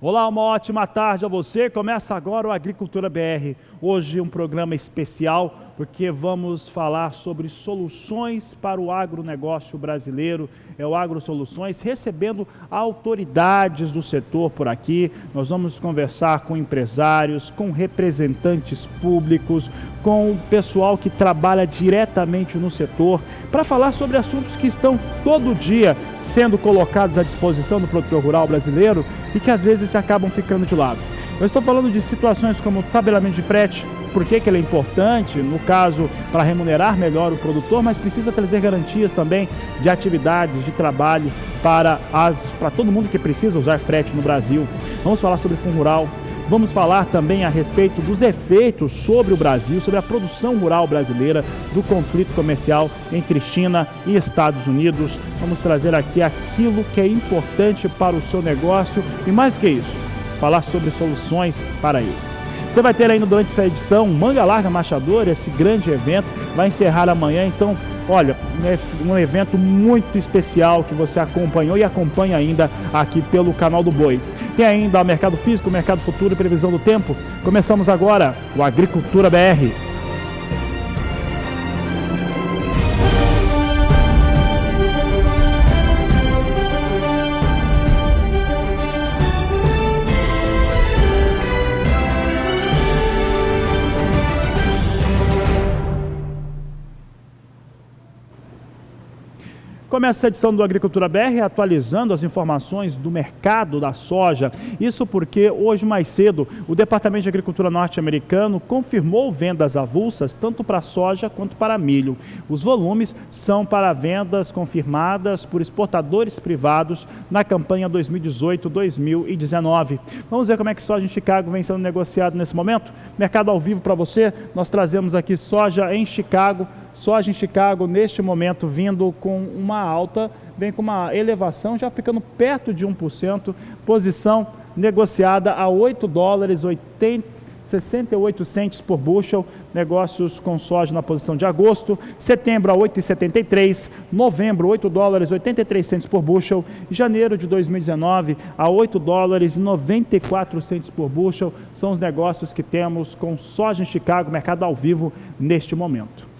Olá, uma ótima tarde a você. Começa agora o Agricultura BR. Hoje um programa especial porque vamos falar sobre soluções para o agronegócio brasileiro. É o Agro Soluções, recebendo autoridades do setor por aqui. Nós vamos conversar com empresários, com representantes públicos, com o pessoal que trabalha diretamente no setor, para falar sobre assuntos que estão todo dia sendo colocados à disposição do produtor rural brasileiro e que às vezes acabam ficando de lado. Eu estou falando de situações como tabelamento de frete, por que ele é importante, no caso, para remunerar melhor o produtor, mas precisa trazer garantias também de atividades, de trabalho para todo mundo que precisa usar frete no Brasil. Vamos falar sobre fundo rural, vamos falar também a respeito dos efeitos sobre o Brasil, sobre a produção rural brasileira, do conflito comercial entre China e Estados Unidos. Vamos trazer aqui aquilo que é importante para o seu negócio e, mais do que isso, falar sobre soluções para ele. Você vai ter ainda durante essa edição Manga Larga Machador, esse grande evento, vai encerrar amanhã. Então, olha, é um evento muito especial que você acompanhou e acompanha ainda aqui pelo canal do Boi. Tem ainda o Mercado Físico, o Mercado Futuro e Previsão do Tempo. Começamos agora o Agricultura BR. Começa essa edição do Agricultura BR atualizando as informações do mercado da soja. Isso porque hoje mais cedo o Departamento de Agricultura norte-americano confirmou vendas avulsas tanto para soja quanto para milho. Os volumes são para vendas confirmadas por exportadores privados na campanha 2018-2019. Vamos ver como é que soja em Chicago vem sendo negociado nesse momento? Mercado ao vivo para você, nós trazemos aqui soja em Chicago. Soja em Chicago, neste momento, vindo com uma alta, vem com uma elevação, já ficando perto de 1%, posição negociada a $8,68 por bushel, negócios com soja na posição de agosto, setembro a 8,73, novembro $8,83 por bushel, janeiro de 2019 a $8,94 por bushel, são os negócios que temos com soja em Chicago, mercado ao vivo neste momento.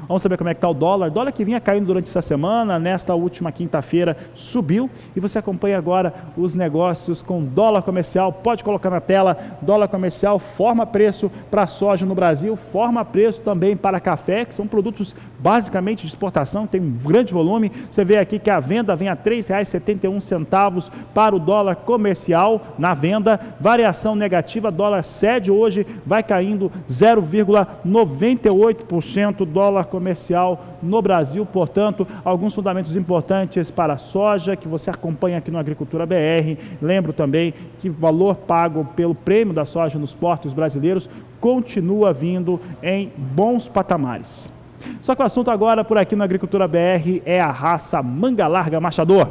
Vamos saber como é que está o dólar. O dólar que vinha caindo durante essa semana, nesta última quinta-feira, subiu. E você acompanha agora os negócios com dólar comercial. Pode colocar na tela, dólar comercial forma preço para soja no Brasil, forma preço também para café, que são produtos basicamente de exportação, tem um grande volume. Você vê aqui que a venda vem a R$ 3,71 para o dólar comercial na venda. Variação negativa, dólar cede hoje, vai caindo 0,98% dólar comercial no Brasil. Portanto, alguns fundamentos importantes para a soja que você acompanha aqui no Agricultura BR. Lembro também que o valor pago pelo prêmio da soja nos portos brasileiros continua vindo em bons patamares. Só que o assunto agora por aqui no Agricultura BR é a raça Manga Larga Machador.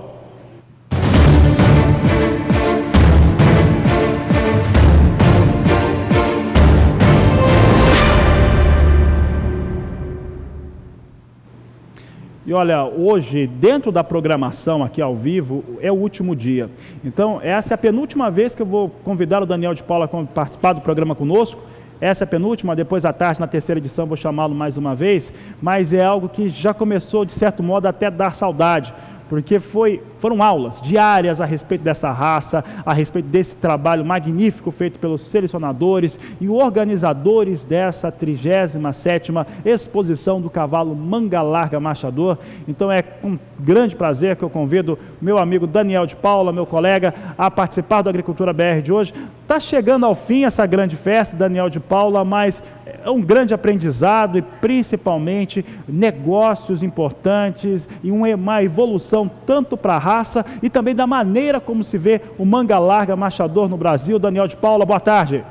E olha, hoje, dentro da programação aqui ao vivo, é o último dia. Então, essa é a penúltima vez que eu vou convidar o Daniel de Paula a participar do programa conosco. Essa é a penúltima, depois à tarde, na terceira edição, vou chamá-lo mais uma vez. Mas é algo que já começou, de certo modo, até dar saudade. Porque foram aulas diárias a respeito dessa raça, a respeito desse trabalho magnífico feito pelos selecionadores e organizadores dessa 37ª exposição do cavalo Manga Larga Machador. Então é com grande prazer que eu convido meu amigo Daniel de Paula, meu colega, a participar do Agricultura BR de hoje. Está chegando ao fim essa grande festa, Daniel de Paula, mas é um grande aprendizado e principalmente negócios importantes e uma evolução tanto para a raça e também da maneira como se vê o Manga Larga Machador no Brasil. Daniel de Paula, boa tarde.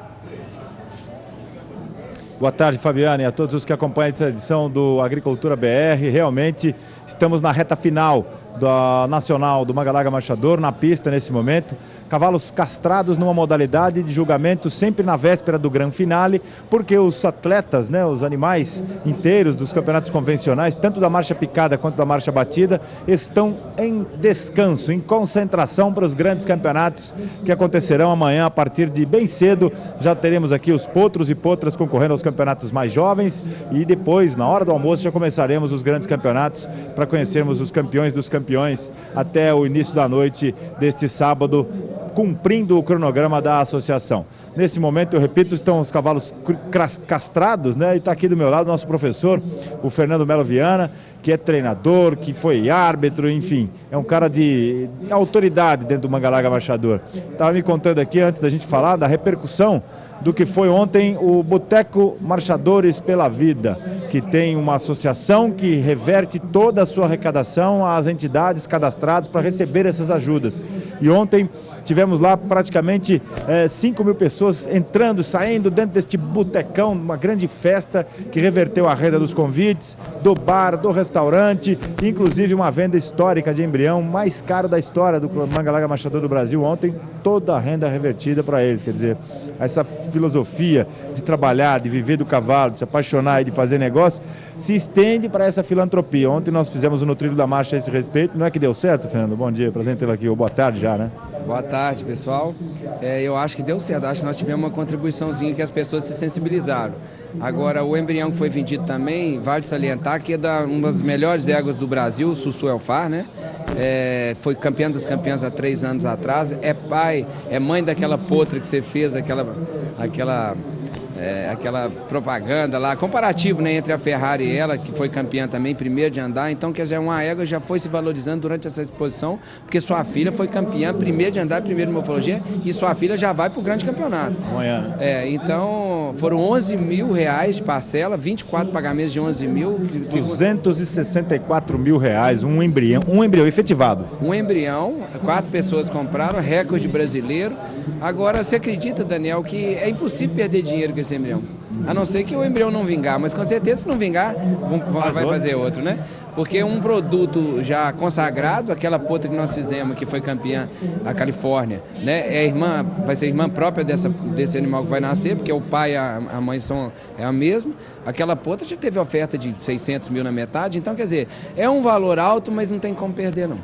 Boa tarde, Fabiana, e a todos os que acompanham essa edição do Agricultura BR. Realmente estamos na reta final da Nacional do Manga Larga Machador, na pista nesse momento. cavalos castrados numa modalidade de julgamento sempre na véspera do grande finale, porque os atletas, né, os animais inteiros dos campeonatos convencionais, tanto da marcha picada quanto da marcha batida, estão em descanso, em concentração para os grandes campeonatos que acontecerão amanhã a partir de bem cedo. Já teremos aqui os potros e potras concorrendo aos campeonatos mais jovens e depois, na hora do almoço, já começaremos os grandes campeonatos para conhecermos os campeões dos campeões até o início da noite deste sábado, cumprindo o cronograma da associação. Nesse momento, eu repito, estão os cavalos castrados, né? E está aqui do meu lado o nosso professor, o Fernando Melo Viana, que é treinador, que foi árbitro, enfim, é um cara de autoridade dentro do Manga Larga Marchador. Estava me contando aqui, antes da gente falar, da repercussão do que foi ontem o Boteco Marchadores pela Vida, que tem uma associação que reverte toda a sua arrecadação às entidades cadastradas para receber essas ajudas. E ontem tivemos lá praticamente 5 mil pessoas entrando, saindo dentro deste botecão, uma grande festa que reverteu a renda dos convites, do bar, do restaurante, inclusive uma venda histórica de embrião, mais caro da história do Manga Larga Marchador do Brasil ontem, toda a renda revertida para eles, quer dizer, essa filosofia de trabalhar, de viver do cavalo, de se apaixonar e de fazer negócio, se estende para essa filantropia. Ontem nós fizemos no Trilho da Marcha a esse respeito. Não é que deu certo, Fernando? Bom dia, prazer em tê-lo aqui. Ou boa tarde já, né? Boa tarde, pessoal. Eu acho que deu certo. Acho que nós tivemos uma contribuiçãozinha que as pessoas se sensibilizaram. Agora, o embrião que foi vendido também, vale salientar que é uma das melhores éguas do Brasil, o Sussu Elfar, né? Foi campeã das campeãs há 3 anos atrás. É pai, é mãe daquela potra que você fez, aquela propaganda lá, comparativo, né, entre a Ferrari e ela, que foi campeã também, primeiro de andar. Então, quer dizer, uma égua já foi se valorizando durante essa exposição, porque sua filha foi campeã, primeiro de andar, primeiro de morfologia, e sua filha já vai para o grande campeonato. Amanhã. Então, foram 11 mil reais de parcela, 24 pagamentos de 11 mil. 264 mil reais, um embrião efetivado. Um embrião, 4 pessoas compraram, recorde brasileiro. Agora, você acredita, Daniel, que é impossível perder dinheiro com esse embrião? A não ser que o embrião não vingar, mas com certeza se não vingar, vai fazer outro, né? Porque um produto já consagrado, aquela potra que nós fizemos, que foi campeã, a Califórnia, né? Vai ser irmã própria desse animal que vai nascer, porque o pai e a mãe é a mesma. Aquela potra já teve oferta de 600 mil na metade, então quer dizer, é um valor alto, mas não tem como perder não.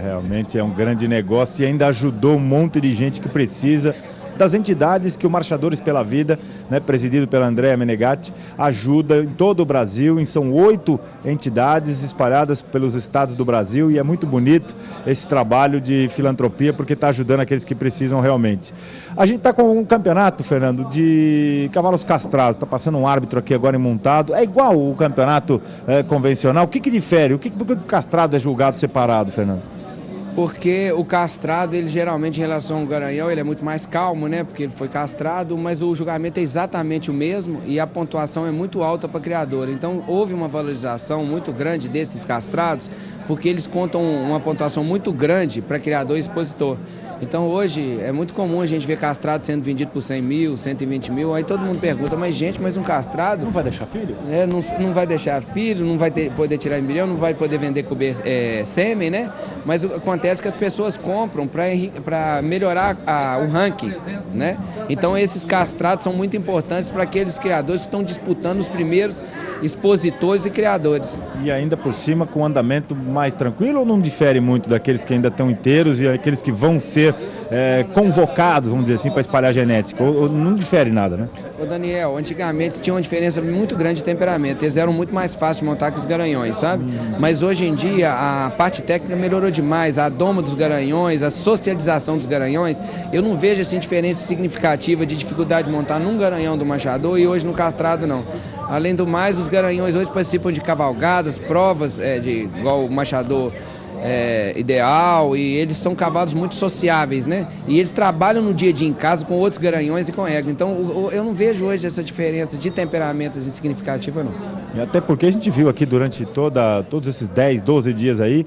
Realmente é um grande negócio e ainda ajudou um monte de gente que precisa das entidades que o Marchadores pela Vida, né, presidido pela Andréa Menegatti, ajuda em todo o Brasil. São 8 entidades espalhadas pelos estados do Brasil e é muito bonito esse trabalho de filantropia porque está ajudando aqueles que precisam realmente. A gente está com um campeonato, Fernando, de cavalos castrados, está passando um árbitro aqui agora montado. É igual o campeonato convencional? O que difere? Por que o castrado é julgado separado, Fernando? Porque o castrado, ele geralmente em relação ao garanhão, ele é muito mais calmo, né? Porque ele foi castrado, mas o julgamento é exatamente o mesmo e a pontuação é muito alta para a criadora. Então houve uma valorização muito grande desses castrados, porque eles contam uma pontuação muito grande para criador e expositor. Então hoje é muito comum a gente ver castrado sendo vendido por 100 mil, 120 mil, aí todo mundo pergunta, mas um castrado... Não vai deixar filho? Não vai deixar filho, não vai poder tirar embrião, não vai poder vender sêmen, né? Mas acontece que as pessoas compram para melhorar o ranking, né? Então esses castrados são muito importantes para aqueles criadores que estão disputando os primeiros expositores e criadores. E ainda por cima com um andamento mais tranquilo ou não difere muito daqueles que ainda estão inteiros e aqueles que vão ser convocados, vamos dizer assim, para espalhar genética? Ou não difere nada, né? Ô Daniel, antigamente tinha uma diferença muito grande de temperamento, eles eram muito mais fáceis de montar que os garanhões, sabe? Mas hoje em dia a parte técnica melhorou demais, a doma dos garanhões, a socialização dos garanhões, eu não vejo assim diferença significativa de dificuldade de montar num garanhão do machador e hoje no castrado não. Além do mais, os garanhões hoje participam de cavalgadas, provas, igual o machador ideal, e eles são cavalos muito sociáveis, né? E eles trabalham no dia a dia em casa com outros garanhões e com égua. Então eu não vejo hoje essa diferença de temperamentos significativa, não. E até porque a gente viu aqui durante todos esses 10, 12 dias aí,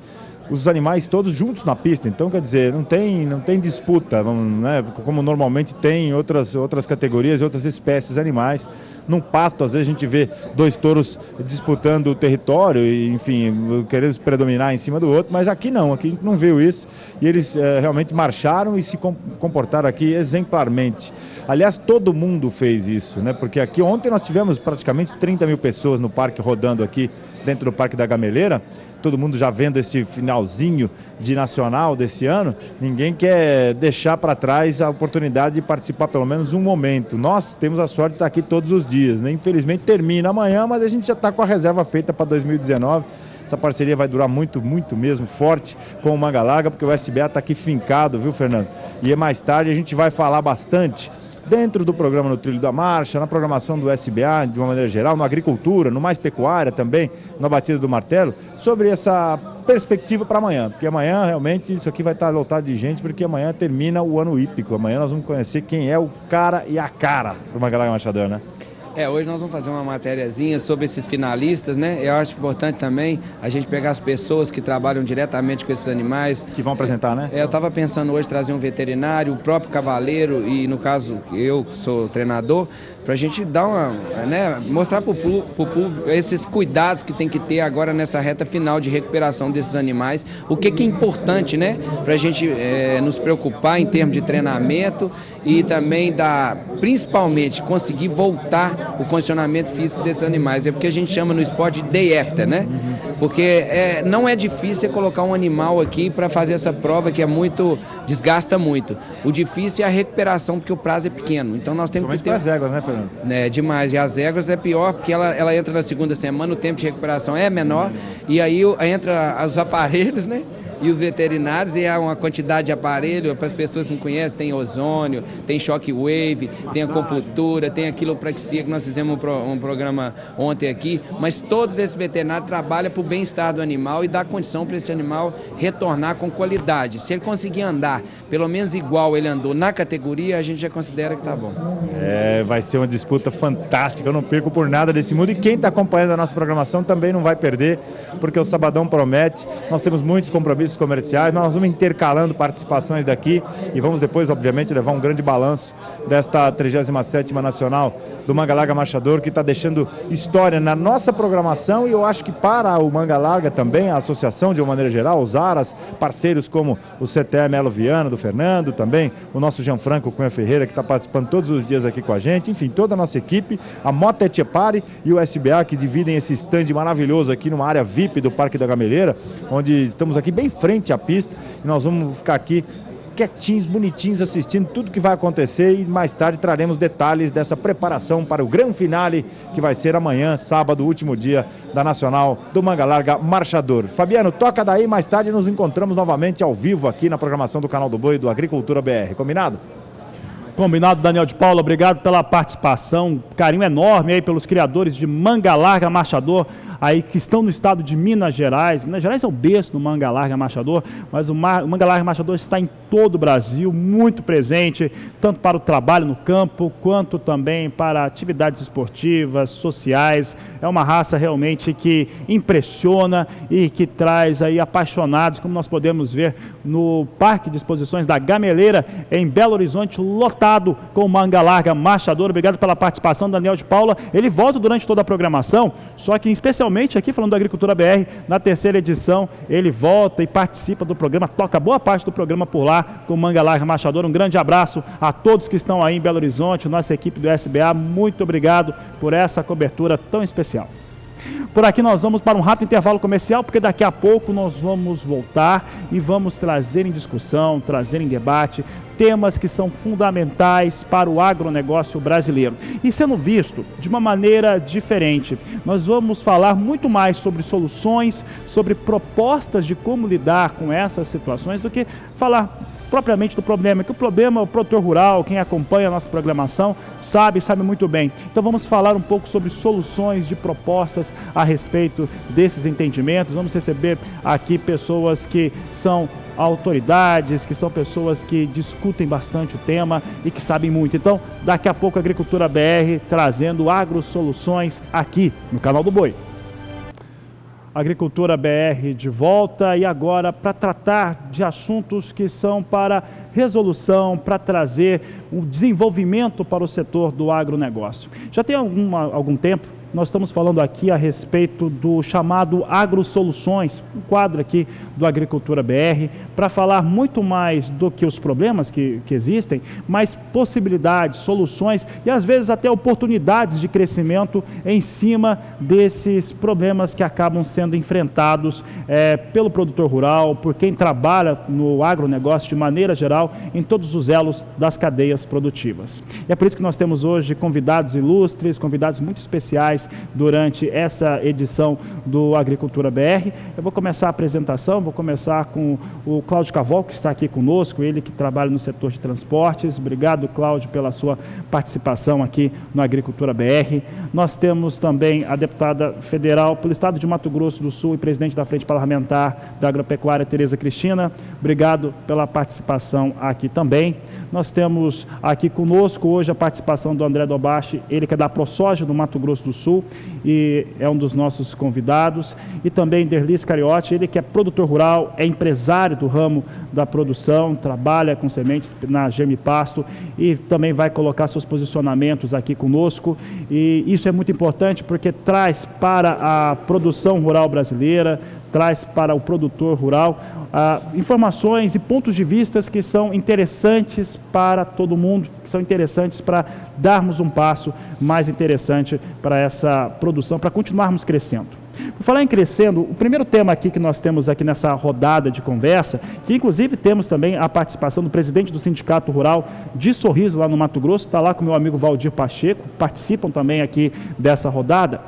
os animais todos juntos na pista. Então, quer dizer, não tem disputa, né, como normalmente tem em outras categorias e outras espécies animais. Num pasto, às vezes a gente vê 2 touros disputando o território e, enfim, querendo predominar em cima do outro, mas aqui não, aqui a gente não viu isso e eles realmente marcharam e se comportaram aqui exemplarmente. Aliás, todo mundo fez isso, né? Porque aqui ontem nós tivemos praticamente 30 mil pessoas no parque rodando aqui dentro do Parque da Gameleira. Todo mundo já vendo esse finalzinho de nacional desse ano, ninguém quer deixar para trás a oportunidade de participar pelo menos um momento. Nós temos a sorte de estar aqui todos os dias, né? Infelizmente termina amanhã, mas a gente já está com a reserva feita para 2019. Essa parceria vai durar muito, muito mesmo, forte com o Manga Larga, porque o SBA está aqui fincado, viu, Fernando? E mais tarde a gente vai falar bastante dentro do programa No Trilho da Marcha, na programação do SBA de uma maneira geral, na agricultura, no Mais Pecuária também, na Batida do Martelo, sobre essa perspectiva para amanhã, porque amanhã realmente isso aqui vai estar lotado de gente, porque amanhã termina o ano hípico, amanhã nós vamos conhecer quem é o cara e a cara do Manga Larga Machador, né? Hoje nós vamos fazer uma matériazinha sobre esses finalistas, né? Eu acho importante também a gente pegar as pessoas que trabalham diretamente com esses animais. Que vão apresentar, né? Eu estava pensando hoje trazer um veterinário, o próprio cavaleiro e, no caso, eu que sou treinador, para a gente dar mostrar para o público esses cuidados que tem que ter agora nessa reta final de recuperação desses animais. O que é importante, né? Para a gente nos preocupar em termos de treinamento e também principalmente conseguir voltar o condicionamento físico desses animais. É porque a gente chama no esporte de day after, né? Porque não é difícil você colocar um animal aqui para fazer essa prova que desgasta muito. O difícil é a recuperação, porque o prazo é pequeno. Então nós temos que ter... as éguas, né, Fernando? Demais. E as éguas é pior, porque ela entra na segunda semana, o tempo de recuperação é menor, e aí entra os aparelhos, né? E os veterinários, e há uma quantidade de aparelho, para as pessoas que não conhecem, tem ozônio, tem shockwave, tem acupuntura, tem a quiropraxia, que nós fizemos um programa ontem aqui, mas todos esses veterinários trabalham para o bem-estar do animal e dá condição para esse animal retornar com qualidade. Se ele conseguir andar, pelo menos igual ele andou na categoria, a gente já considera que está bom. Vai ser uma disputa fantástica, eu não perco por nada desse mundo, e quem está acompanhando a nossa programação também não vai perder, porque o Sabadão promete, nós temos muitos compromissos comerciais, nós vamos intercalando participações daqui e vamos depois, obviamente, levar um grande balanço desta 37ª Nacional do Manga Larga Machador, que está deixando história na nossa programação, e eu acho que para o Manga Larga também, a associação de uma maneira geral, os aras, parceiros como o CTE Melo Viana, do Fernando, também o nosso Gianfranco Cunha Ferreira, que está participando todos os dias aqui com a gente, enfim, toda a nossa equipe, a Moto Etchepare e o SBA, que dividem esse stand maravilhoso aqui numa área VIP do Parque da Gameleira, onde estamos aqui bem frente à pista, e nós vamos ficar aqui quietinhos, bonitinhos, assistindo tudo que vai acontecer, e mais tarde traremos detalhes dessa preparação para o grande finale, que vai ser amanhã, sábado, último dia da Nacional do Manga Larga Marchador. Fabiano, toca daí, mais tarde nos encontramos novamente ao vivo aqui na programação do Canal do Boi do Agricultura BR, combinado? Combinado, Daniel de Paula, obrigado pela participação, carinho enorme aí pelos criadores de Manga Larga Marchador, aí que estão no estado de Minas Gerais. Minas Gerais é o berço do Manga Larga Marchador, mas o Manga Larga Marchador está em todo o Brasil, muito presente, tanto para o trabalho no campo, quanto também para atividades esportivas, sociais. É uma raça realmente que impressiona e que traz aí apaixonados, como nós podemos ver no Parque de Exposições da Gameleira, em Belo Horizonte, lotado com o Manga Larga Marchador. Obrigado pela participação, Daniel de Paula. Ele volta durante toda a programação, só que especialmente aqui falando da Agricultura BR, na 3ª edição, ele volta e participa do programa, toca boa parte do programa por lá com o Manga Larga Marchador. Um grande abraço a todos que estão aí em Belo Horizonte, nossa equipe do SBA, muito obrigado por essa cobertura tão especial. Por aqui nós vamos para um rápido intervalo comercial, porque daqui a pouco nós vamos voltar e vamos trazer em discussão, trazer em debate temas que são fundamentais para o agronegócio brasileiro. E sendo visto de uma maneira diferente, nós vamos falar muito mais sobre soluções, sobre propostas de como lidar com essas situações, do que falar propriamente do problema, que o problema é o produtor rural, quem acompanha a nossa programação sabe muito bem. Então vamos falar um pouco sobre soluções de propostas a respeito desses entendimentos. Vamos receber aqui pessoas que são autoridades, que são pessoas que discutem bastante o tema e que sabem muito. Então, daqui a pouco a Agricultura BR trazendo agrosoluções aqui no Canal do Boi. Agricultura BR de volta e agora para tratar de assuntos que são para resolução, para trazer um desenvolvimento para o setor do agronegócio. Já tem algum tempo, nós estamos falando aqui a respeito do chamado AgroSoluções, um quadro aqui do Agricultura BR, para falar muito mais do que os problemas que existem, mas possibilidades, soluções e às vezes até oportunidades de crescimento em cima desses problemas que acabam sendo enfrentados pelo produtor rural, por quem trabalha no agronegócio de maneira geral, em todos os elos das cadeias produtivas. E é por isso que nós temos hoje convidados ilustres, convidados muito especiais durante essa edição do Agricultura BR. Eu vou começar a apresentação, vou começar com o Cláudio Cavol, que está aqui conosco, ele que trabalha no setor de transportes. Obrigado, Cláudio, pela sua participação aqui no Agricultura BR. Nós temos também a deputada federal pelo estado de Mato Grosso do Sul e presidente da Frente Parlamentar da Agropecuária, Tereza Cristina. Obrigado pela participação aqui também. Nós temos aqui conosco hoje a participação do André Dobashi, ele que é da ProSoja do Mato Grosso do Sul e é um dos nossos convidados, e também Derlis Cariotti, ele que é produtor rural, é empresário do ramo da produção, trabalha com sementes na Germipasto e também vai colocar seus posicionamentos aqui conosco, e isso é muito importante porque traz para a produção rural brasileira, traz para o produtor rural informações e pontos de vista que são interessantes para todo mundo, que são interessantes para darmos um passo mais interessante para essa produção, para continuarmos crescendo. Por falar em crescendo, o primeiro tema aqui que nós temos aqui nessa rodada de conversa, que inclusive temos também a participação do presidente do Sindicato Rural de Sorriso, lá no Mato Grosso, está lá com o meu amigo Valdir Pacheco, participam também aqui dessa rodada,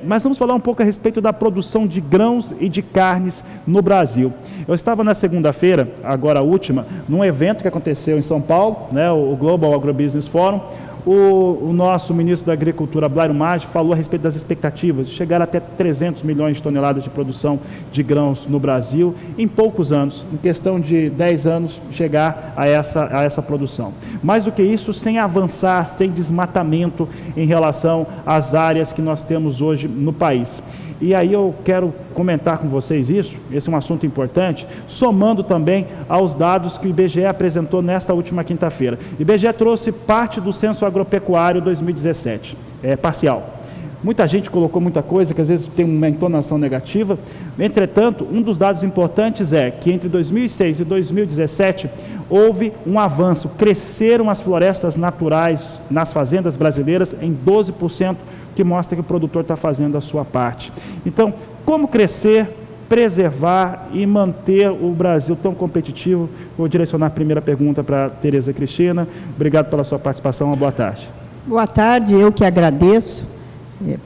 mas vamos falar um pouco a respeito da produção de grãos e de carnes no Brasil. Eu estava na segunda-feira, agora a última, num evento que aconteceu em São Paulo, né, o Global Agrobusiness Forum. O nosso ministro da Agricultura, Blairo Maggi, falou a respeito das expectativas de chegar até 300 milhões de toneladas de produção de grãos no Brasil em poucos anos, em questão de 10 anos, chegar a essa produção. Mais do que isso, sem avançar, sem desmatamento em relação às áreas que nós temos hoje no país. E aí eu quero comentar com vocês isso, esse é um assunto importante, somando também aos dados que o IBGE apresentou nesta última quinta-feira. O IBGE trouxe parte do Censo Agropecuário 2017, parcial. Muita gente colocou muita coisa que às vezes tem uma entonação negativa. Entretanto, um dos dados importantes é que entre 2006 e 2017 houve um avanço, cresceram as florestas naturais nas fazendas brasileiras em 12%, que mostra que o produtor está fazendo a sua parte. Então, como crescer, preservar e manter o Brasil tão competitivo? Vou direcionar a primeira pergunta para a Tereza Cristina. Obrigado pela sua participação, uma boa tarde. Boa tarde, eu que agradeço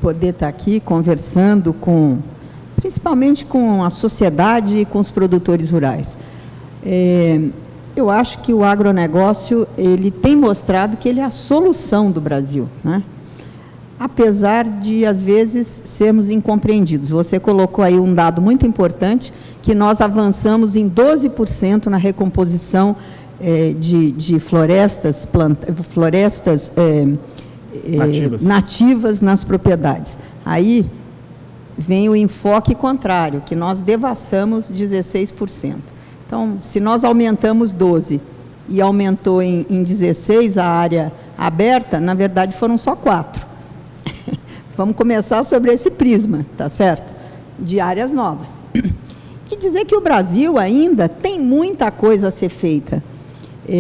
poder estar aqui conversando principalmente com a sociedade e com os produtores rurais. Eu acho que o agronegócio, ele tem mostrado que ele é a solução do Brasil, né? Apesar de, às vezes, sermos incompreendidos. Você colocou aí um dado muito importante, que nós avançamos em 12% na recomposição de florestas nativas nas propriedades. Aí vem o enfoque contrário, que nós devastamos 16%. Então, se nós aumentamos 12% e aumentou em 16% a área aberta, na verdade foram só 4%. Vamos começar sobre esse prisma, tá certo? De áreas novas. Quer dizer que o Brasil ainda tem muita coisa a ser feita.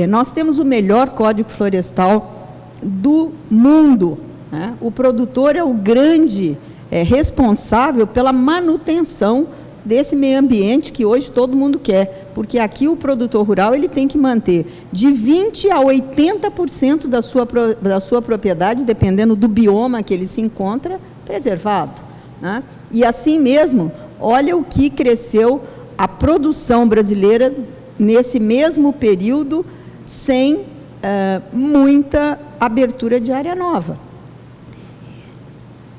Nós temos o melhor Código Florestal do mundo, né? O produtor é o grande responsável pela manutenção desse meio ambiente que hoje todo mundo quer, porque aqui o produtor rural ele tem que manter de 20% a 80% da sua propriedade, dependendo do bioma que ele se encontra, preservado, né? E assim mesmo, olha o que cresceu a produção brasileira nesse mesmo período, sem muita abertura de área nova.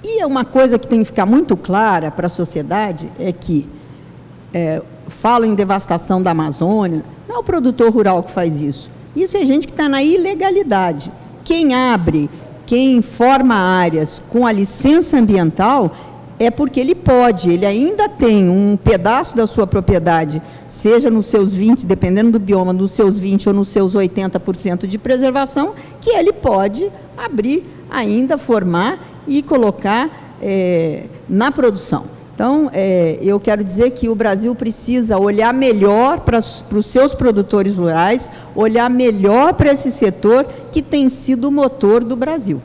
E uma coisa que tem que ficar muito clara para a sociedade é que falo em devastação da Amazônia, não é o produtor rural que faz isso. Isso é gente que está na ilegalidade. Quem abre, quem forma áreas com a licença ambiental, é porque ele pode, ele ainda tem um pedaço da sua propriedade, seja nos seus 20, dependendo do bioma, nos seus 20 ou nos seus 80% de preservação, que ele pode abrir, ainda formar e colocar na produção. Então, eu quero dizer que o Brasil precisa olhar melhor para os seus produtores rurais, olhar melhor para esse setor que tem sido o motor do Brasil.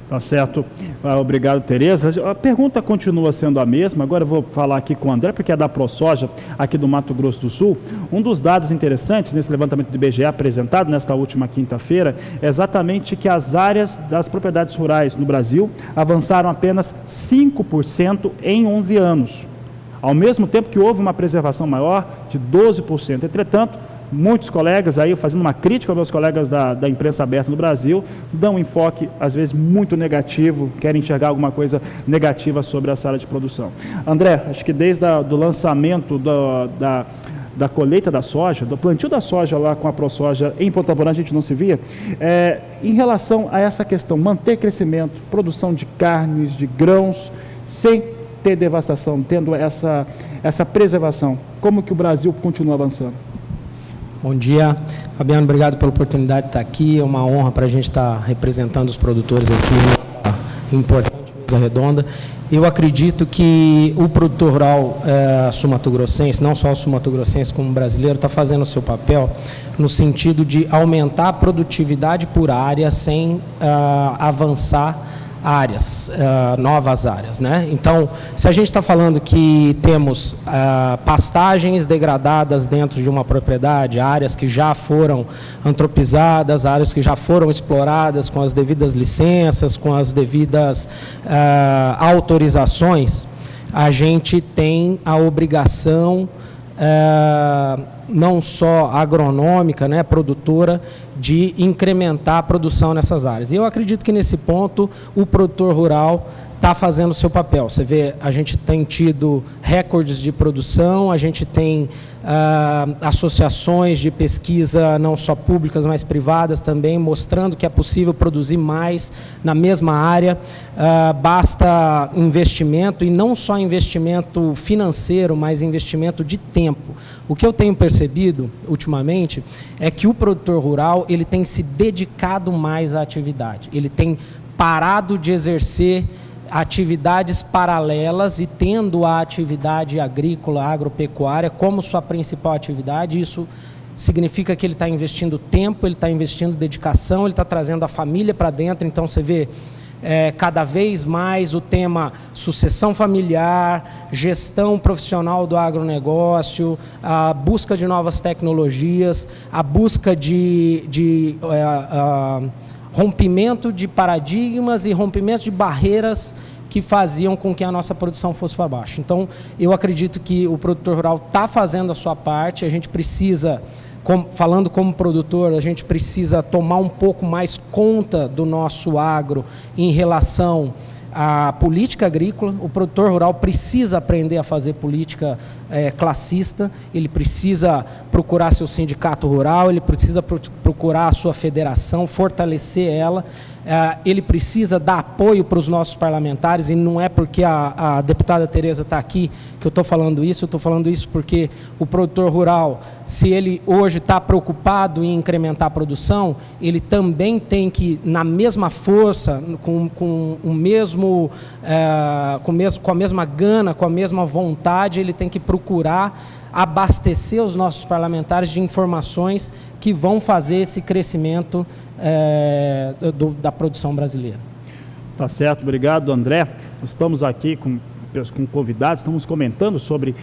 Tá certo. Obrigado, Tereza. A pergunta continua sendo a mesma. Agora eu vou falar aqui com o André, porque é da ProSoja, aqui do Mato Grosso do Sul. Um dos dados interessantes nesse levantamento do IBGE apresentado nesta última quinta-feira é exatamente que as áreas das propriedades rurais no Brasil avançaram apenas 5% em 11 anos, ao mesmo tempo que houve uma preservação maior de 12%. Entretanto, muitos colegas, aí fazendo uma crítica aos meus colegas da imprensa aberta no Brasil, dão um enfoque, às vezes, muito negativo, querem enxergar alguma coisa negativa sobre essa área de produção. André, acho que desde o lançamento da colheita da soja, do plantio da soja lá com a ProSoja em Ponta Porã, a gente não se via, em relação a essa questão, manter crescimento, produção de carnes, de grãos, sem ter devastação, tendo essa preservação, como que o Brasil continua avançando? Bom dia, Fabiano, obrigado pela oportunidade de estar aqui, é uma honra para a gente estar representando os produtores aqui nessa importante mesa redonda. Eu acredito que o produtor rural sul-mato-grossense, não só o sul-mato-grossense como o brasileiro, está fazendo o seu papel no sentido de aumentar a produtividade por área sem avançar áreas, novas áreas, né? Então, se a gente está falando que temos pastagens degradadas dentro de uma propriedade, áreas que já foram antropizadas, áreas que já foram exploradas com as devidas licenças, com as devidas autorizações, a gente tem a obrigação não só agronômica, né, produtora, de incrementar a produção nessas áreas. E eu acredito que nesse ponto o produtor rural está fazendo o seu papel. Você vê, a gente tem tido recordes de produção, a gente tem associações de pesquisa, não só públicas, mas privadas também, mostrando que é possível produzir mais na mesma área. Basta investimento, e não só investimento financeiro, mas investimento de tempo. O que eu tenho percebido, ultimamente, é que o produtor rural ele tem se dedicado mais à atividade. Ele tem parado de exercer atividades paralelas e tendo a atividade agrícola, agropecuária como sua principal atividade. Isso significa que ele está investindo tempo, ele está investindo dedicação, ele está trazendo a família para dentro. Então você vê cada vez mais o tema sucessão familiar, gestão profissional do agronegócio, a busca de novas tecnologias, a busca de rompimento de paradigmas e rompimento de barreiras que faziam com que a nossa produção fosse para baixo. Então, eu acredito que o produtor rural está fazendo a sua parte, a gente precisa, falando como produtor, a gente precisa tomar um pouco mais conta do nosso agro em relação à política agrícola. O produtor rural precisa aprender a fazer política classista, ele precisa procurar seu sindicato rural, ele precisa procurar a sua federação, fortalecer ela, ele precisa dar apoio para os nossos parlamentares, e não é porque a deputada Tereza está aqui que eu estou falando isso, eu estou falando isso porque o produtor rural, se ele hoje está preocupado em incrementar a produção, ele também tem que, na mesma força, com a mesma gana, com a mesma vontade, ele tem que procurar abastecer os nossos parlamentares de informações que vão fazer esse crescimento da produção brasileira. Tá certo, obrigado, André. Nós estamos aqui com convidados, estamos comentando sobre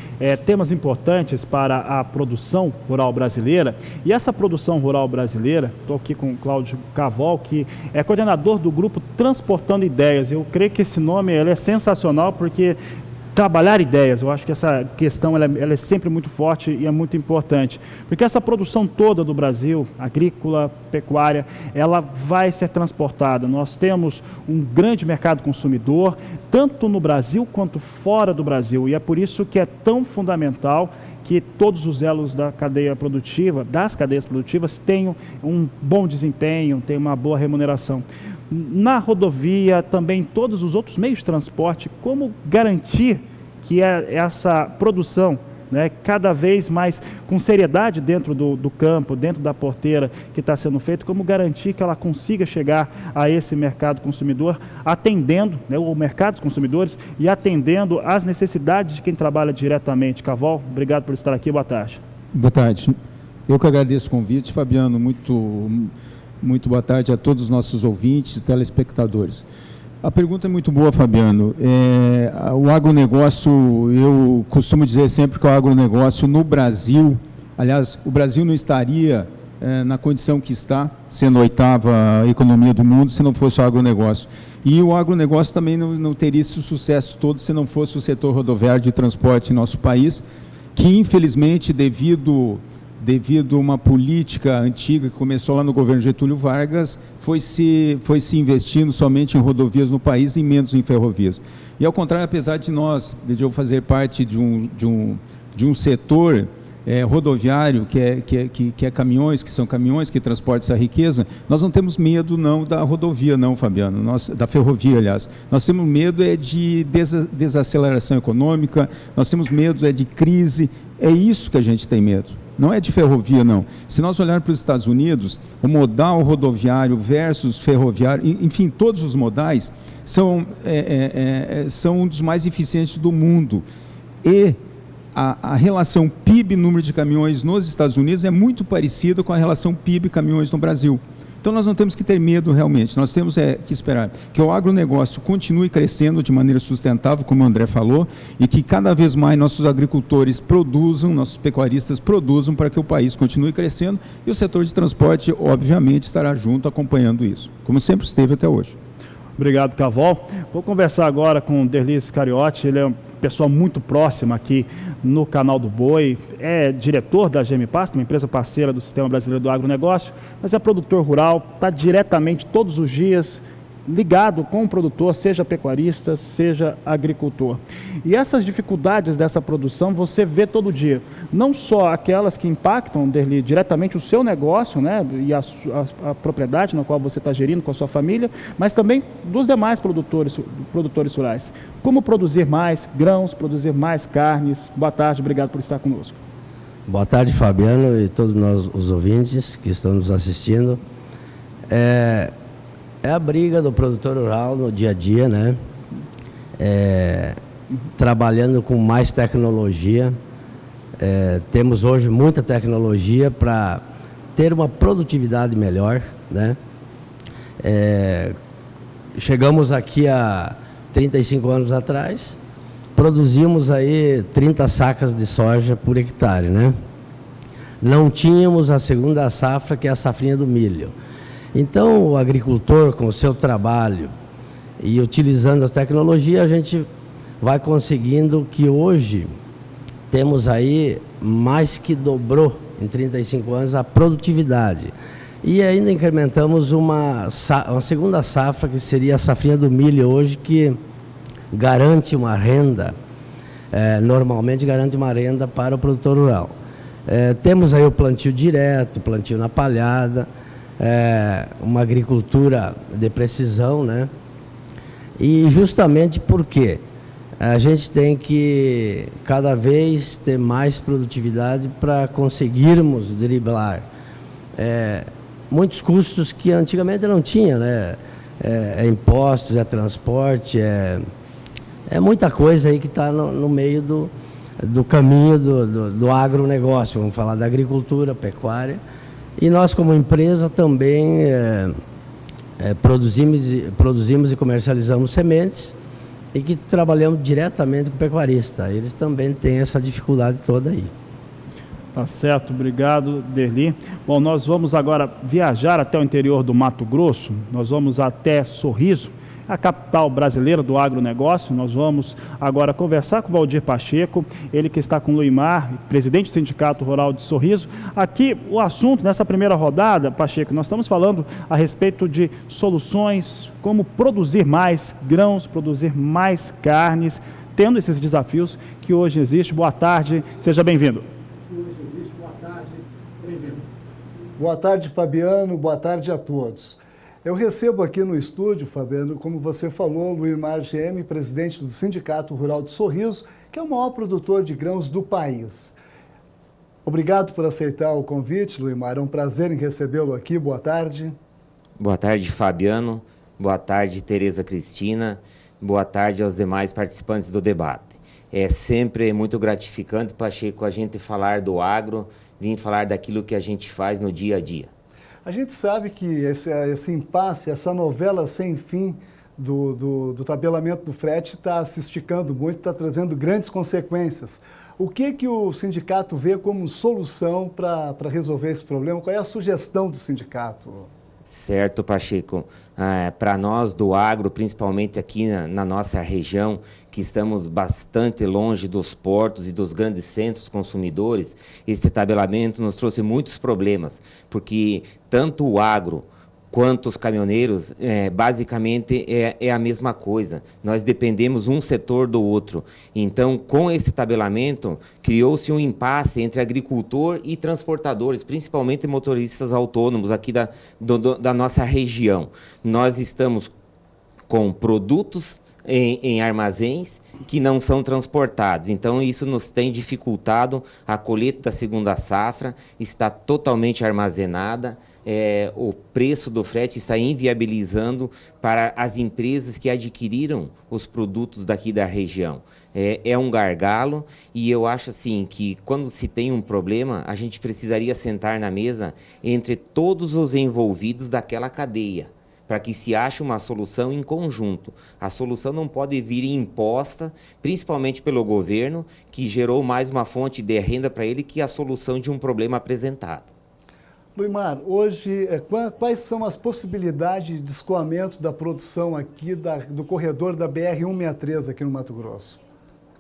temas importantes para a produção rural brasileira. E essa produção rural brasileira, estou aqui com o Cláudio Cavol, que é coordenador do grupo Transportando Ideias. Eu creio que esse nome é sensacional, porque trabalhar ideias, eu acho que essa questão ela é sempre muito forte e é muito importante, porque essa produção toda do Brasil, agrícola, pecuária, ela vai ser transportada. Nós temos um grande mercado consumidor, tanto no Brasil quanto fora do Brasil, e é por isso que é tão fundamental que todos os elos das cadeias produtivas tenham um bom desempenho, tenham uma boa remuneração. na rodovia, também todos os outros meios de transporte, como garantir que essa produção, né, cada vez mais com seriedade dentro do campo, dentro da porteira que está sendo feito, como garantir que ela consiga chegar a esse mercado consumidor, atendendo, né, o mercado dos consumidores e atendendo às necessidades de quem trabalha diretamente. Caval, obrigado por estar aqui, boa tarde. Boa tarde. Eu que agradeço o convite, Fabiano, muito boa tarde a todos os nossos ouvintes e telespectadores. A pergunta é muito boa, Fabiano. O agronegócio, eu costumo dizer sempre que o agronegócio no Brasil, aliás, o Brasil não estaria na condição que está, sendo a 8ª economia do mundo, se não fosse o agronegócio. E o agronegócio também não teria esse sucesso todo se não fosse o setor rodoviário de transporte em nosso país, que infelizmente, devido a uma política antiga que começou lá no governo Getúlio Vargas, foi se investindo somente em rodovias no país e menos em ferrovias. E ao contrário, apesar de eu fazer parte de um setor rodoviário, que é caminhões, que são caminhões que transportam essa riqueza, nós não temos medo não da rodovia não, Fabiano, da ferrovia, aliás. Nós temos medo de desaceleração econômica, nós temos medo de crise, é isso que a gente tem medo. Não é de ferrovia, não. Se nós olharmos para os Estados Unidos, o modal rodoviário versus ferroviário, enfim, todos os modais são um dos mais eficientes do mundo. E a relação PIB, número de caminhões nos Estados Unidos, é muito parecida com a relação PIB caminhões no Brasil. Então, nós não temos que ter medo realmente, nós temos que esperar que o agronegócio continue crescendo de maneira sustentável, como o André falou, e que cada vez mais nossos agricultores produzam, nossos pecuaristas produzam para que o país continue crescendo e o setor de transporte, obviamente, estará junto acompanhando isso, como sempre esteve até hoje. Obrigado, Caval. Vou conversar agora com o Derli Iscariote, ele é uma pessoa muito próxima aqui no Canal do Boi, é diretor da GMPAST, uma empresa parceira do Sistema Brasileiro do Agronegócio, mas é produtor rural, está diretamente todos os dias ligado com o produtor, seja pecuarista, seja agricultor. E essas dificuldades dessa produção você vê todo dia, não só aquelas que impactam, Derli, diretamente o seu negócio, né, e a propriedade na qual você está gerindo com a sua família, mas também dos demais produtores rurais. Como produzir mais grãos, produzir mais carnes? Boa tarde, obrigado por estar conosco. Boa tarde, Fabiano, e todos nós, os ouvintes que estão nos assistindo. É a briga do produtor rural no dia a dia, né? Trabalhando com mais tecnologia. Temos hoje muita tecnologia para ter uma produtividade melhor, né? Chegamos aqui há 35 anos atrás, produzimos aí 30 sacas de soja por hectare, né? Não tínhamos a segunda safra, que é a safrinha do milho. Então, o agricultor, com o seu trabalho e utilizando as tecnologias, a gente vai conseguindo que hoje temos aí mais que dobrou em 35 anos a produtividade. E ainda incrementamos uma segunda safra, que seria a safrinha do milho hoje, que garante uma renda, normalmente garante uma renda para o produtor rural. Temos aí o plantio direto, plantio na palhada, uma agricultura de precisão, né? E justamente porque a gente tem que cada vez ter mais produtividade para conseguirmos driblar muitos custos que antigamente não tinha, né? Impostos, transporte, muita coisa aí que está no meio do caminho do agronegócio, vamos falar da agricultura, pecuária. E nós, como empresa, também produzimos e comercializamos sementes e que trabalhamos diretamente com o pecuarista. Eles também têm essa dificuldade toda aí. Tá certo, obrigado, Derli. Bom, nós vamos agora viajar até o interior do Mato Grosso, nós vamos até Sorriso, a capital brasileira do agronegócio. Nós vamos agora conversar com o Valdir Pacheco, ele que está com o Luimar, presidente do Sindicato Rural de Sorriso. Aqui o assunto, nessa primeira rodada, Pacheco, nós estamos falando a respeito de soluções, como produzir mais grãos, produzir mais carnes, tendo esses desafios que hoje existem. Boa tarde, seja bem-vindo. Boa tarde, Fabiano, boa tarde a todos. Eu recebo aqui no estúdio, Fabiano, como você falou, Luimar GM, presidente do Sindicato Rural de Sorriso, que é o maior produtor de grãos do país. Obrigado por aceitar o convite, Luimar. É um prazer em recebê-lo aqui. Boa tarde. Boa tarde, Fabiano. Boa tarde, Tereza Cristina. Boa tarde aos demais participantes do debate. É sempre muito gratificante, Pacheco, a gente falar do agro, vir falar daquilo que a gente faz no dia a dia. A gente sabe que esse impasse, essa novela sem fim do tabelamento do frete está se esticando muito, está trazendo grandes consequências. O que o sindicato vê como solução para resolver esse problema? Qual é a sugestão do sindicato? Certo, Pacheco. Para nós do agro, principalmente aqui na nossa região, que estamos bastante longe dos portos e dos grandes centros consumidores, esse tabelamento nos trouxe muitos problemas, porque tanto o agro quanto os caminhoneiros, basicamente é a mesma coisa. Nós dependemos um setor do outro. Então, com esse tabelamento, criou-se um impasse entre agricultor e transportadores, principalmente motoristas autônomos aqui da nossa região. Nós estamos com produtos em armazéns que não são transportados. Então, isso nos tem dificultado. A colheita da segunda safra está totalmente armazenada. O preço do frete está inviabilizando para as empresas que adquiriram os produtos daqui da região. É um gargalo e eu acho assim que quando se tem um problema, a gente precisaria sentar na mesa entre todos os envolvidos daquela cadeia, para que se ache uma solução em conjunto. A solução não pode vir imposta, principalmente pelo governo, que gerou mais uma fonte de renda para ele que a solução de um problema apresentado. Luimar, hoje, quais são as possibilidades de escoamento da produção aqui do corredor da BR-163 aqui no Mato Grosso?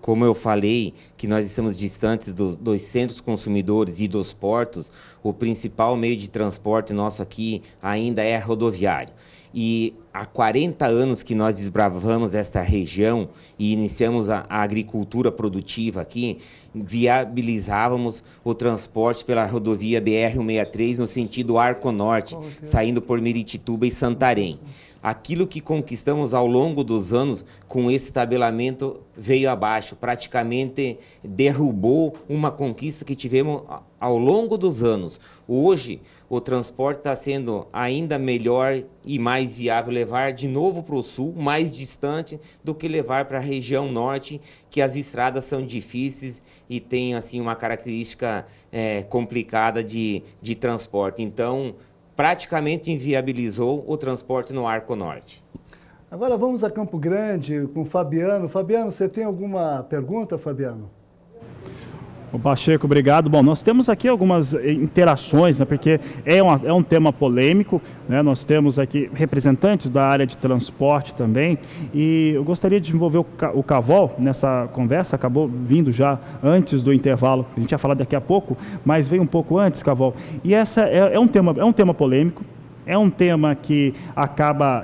Como eu falei, que nós estamos distantes dos centros consumidores e dos portos, o principal meio de transporte nosso aqui ainda é rodoviário. E há 40 anos que nós desbravamos esta região e iniciamos a agricultura produtiva aqui, viabilizávamos o transporte pela rodovia BR-163 no sentido Arco-Norte, saindo por Miritituba e Santarém. Aquilo que conquistamos ao longo dos anos com esse tabelamento veio abaixo, praticamente derrubou uma conquista que tivemos ao longo dos anos. Hoje, o transporte está sendo ainda melhor e mais viável levar de novo para o sul, mais distante, do que levar para a região norte, que as estradas são difíceis e tem assim, uma característica complicada de transporte. Então, praticamente inviabilizou o transporte no Arco Norte. Agora vamos a Campo Grande com o Fabiano. Fabiano, você tem alguma pergunta, Fabiano? O Pacheco, obrigado. Bom, nós temos aqui algumas interações, né, porque é um tema polêmico, né, nós temos aqui representantes da área de transporte também, e eu gostaria de envolver o Cavol nessa conversa, acabou vindo já antes do intervalo, a gente ia falar daqui a pouco, mas veio um pouco antes, Cavol, e essa é um tema polêmico, é um tema que acaba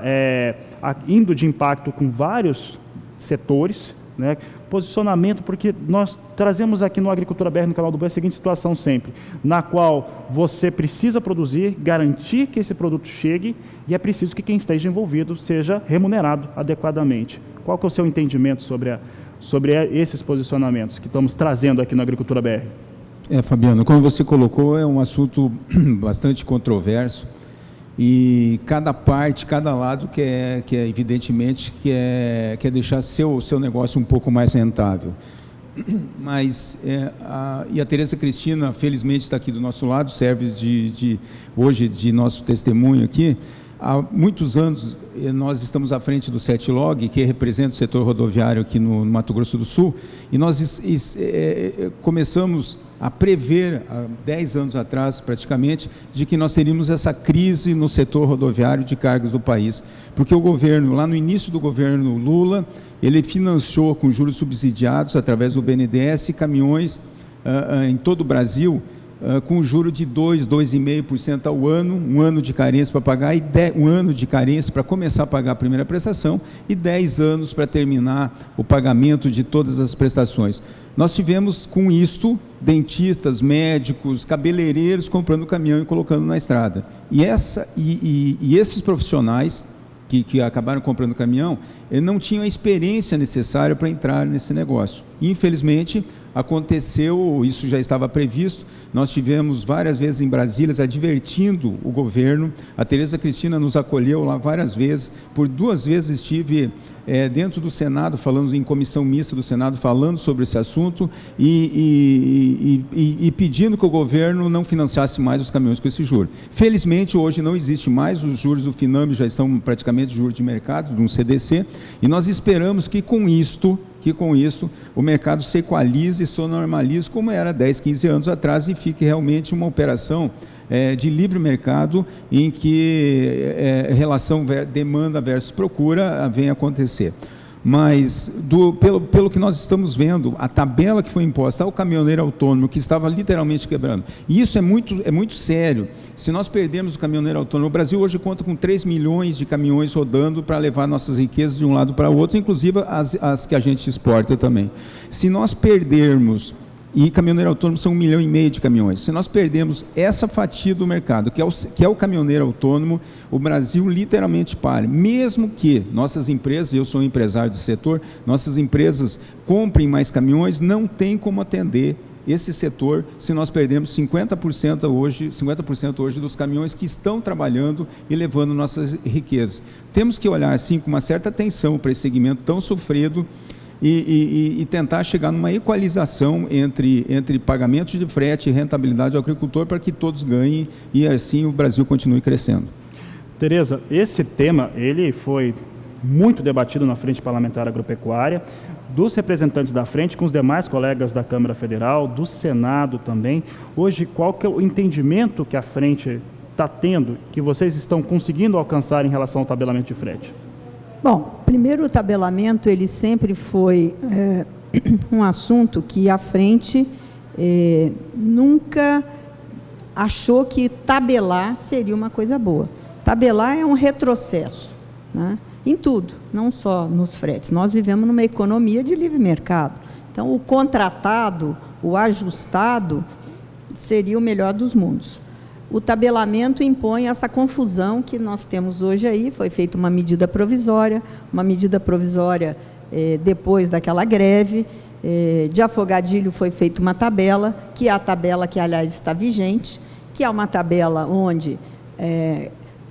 indo de impacto com vários setores, né? Posicionamento, porque nós trazemos aqui no Agricultura BR, no canal do Boi, a seguinte situação sempre, na qual você precisa produzir, garantir que esse produto chegue e é preciso que quem esteja envolvido seja remunerado adequadamente. Qual que é o seu entendimento sobre esses posicionamentos que estamos trazendo aqui no Agricultura BR? Fabiano, como você colocou, é um assunto bastante controverso. E cada parte, cada lado quer evidentemente, quer deixar seu negócio um pouco mais rentável. Mas, e a Tereza Cristina, felizmente, está aqui do nosso lado, serve hoje de nosso testemunho aqui. Há muitos anos, nós estamos à frente do CETLOG, que representa o setor rodoviário aqui no Mato Grosso do Sul, e nós começamos a prever, há 10 anos atrás, praticamente, de que nós teríamos essa crise no setor rodoviário de cargas do país. Porque o governo, lá no início do governo Lula, ele financiou com juros subsidiados, através do BNDES, caminhões em todo o Brasil, com juro de 2,5% ao ano, um ano de carência para pagar, e um ano de carência para começar a pagar a primeira prestação e 10 anos para terminar o pagamento de todas as prestações. Nós tivemos com isto dentistas, médicos, cabeleireiros comprando caminhão e colocando na estrada. E esses profissionais que acabaram comprando caminhão, não tinham a experiência necessária para entrar nesse negócio. Infelizmente, aconteceu, isso já estava previsto, nós tivemos várias vezes em Brasília advertindo o governo, a Tereza Cristina nos acolheu lá várias vezes, por 2 vezes estive dentro do Senado, falando em comissão mista do Senado, falando sobre esse assunto e pedindo que o governo não financiasse mais os caminhões com esse juro. Felizmente, hoje não existe mais, os juros do FINAME já estão praticamente juros de mercado, de um CDC, e nós esperamos que com isso o mercado se equalize e se normalize como era 10, 15 anos atrás e fique realmente uma operação de livre mercado em que relação demanda versus procura vem acontecer. Mas, pelo que nós estamos vendo, a tabela que foi imposta ao caminhoneiro autônomo, que estava literalmente quebrando, e isso é muito sério. Se nós perdermos o caminhoneiro autônomo, o Brasil hoje conta com 3 milhões de caminhões rodando para levar nossas riquezas de um lado para o outro, inclusive as que a gente exporta também. Se nós perdermos, e caminhoneiro autônomo são 1,5 milhão de caminhões. Se nós perdemos essa fatia do mercado, que é o caminhoneiro autônomo, o Brasil literalmente para. Mesmo que nossas empresas, eu sou um empresário do setor, nossas empresas comprem mais caminhões, não tem como atender esse setor se nós perdemos 50% hoje dos caminhões que estão trabalhando e levando nossas riquezas. Temos que olhar assim com uma certa atenção para esse segmento tão sofrido, e tentar chegar numa equalização entre pagamento de frete e rentabilidade ao agricultor para que todos ganhem e assim o Brasil continue crescendo. Tereza, esse tema ele foi muito debatido na Frente Parlamentar Agropecuária, dos representantes da frente com os demais colegas da Câmara Federal, do Senado também. Hoje, qual que é o entendimento que a frente está tendo, que vocês estão conseguindo alcançar em relação ao tabelamento de frete? Bom, primeiro, o tabelamento ele sempre foi um assunto que a frente nunca achou que tabelar seria uma coisa boa. Tabelar é um retrocesso, né? Em tudo, não só nos fretes. Nós vivemos numa economia de livre mercado. Então, o contratado, o ajustado, seria o melhor dos mundos. O tabelamento impõe essa confusão que nós temos hoje aí. Foi feita uma medida provisória depois daquela greve, de Afogadilho foi feita uma tabela, que é a tabela que, aliás, está vigente, que é uma tabela onde,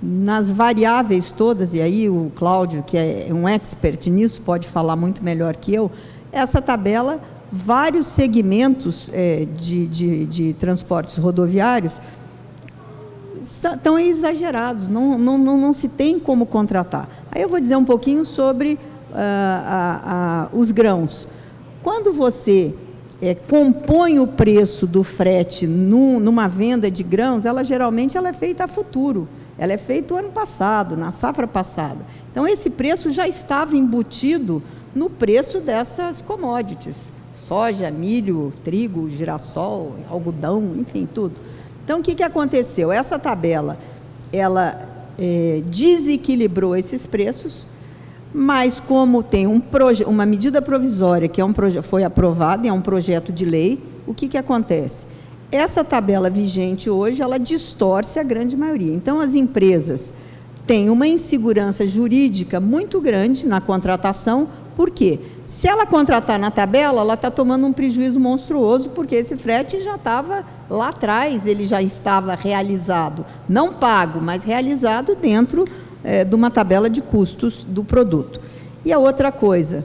nas variáveis todas, e aí o Cláudio, que é um expert nisso, pode falar muito melhor que eu, essa tabela, vários segmentos de transportes rodoviários estão exagerados, não se tem como contratar. Aí eu vou dizer um pouquinho sobre os grãos. Quando você compõe o preço do frete numa venda de grãos, geralmente é feita a futuro, ela é feita o ano passado, na safra passada. Então, esse preço já estava embutido no preço dessas commodities, soja, milho, trigo, girassol, algodão, enfim, tudo. Então, o que aconteceu? Essa tabela, ela desequilibrou esses preços, mas como tem uma medida provisória que foi aprovada, é um projeto de lei, o que acontece? Essa tabela vigente hoje, ela distorce a grande maioria. Então, as empresas têm uma insegurança jurídica muito grande na contratação. Por quê? Se ela contratar na tabela, ela está tomando um prejuízo monstruoso, porque esse frete já estava lá atrás, ele já estava realizado, não pago, mas realizado dentro de uma tabela de custos do produto. E a outra coisa,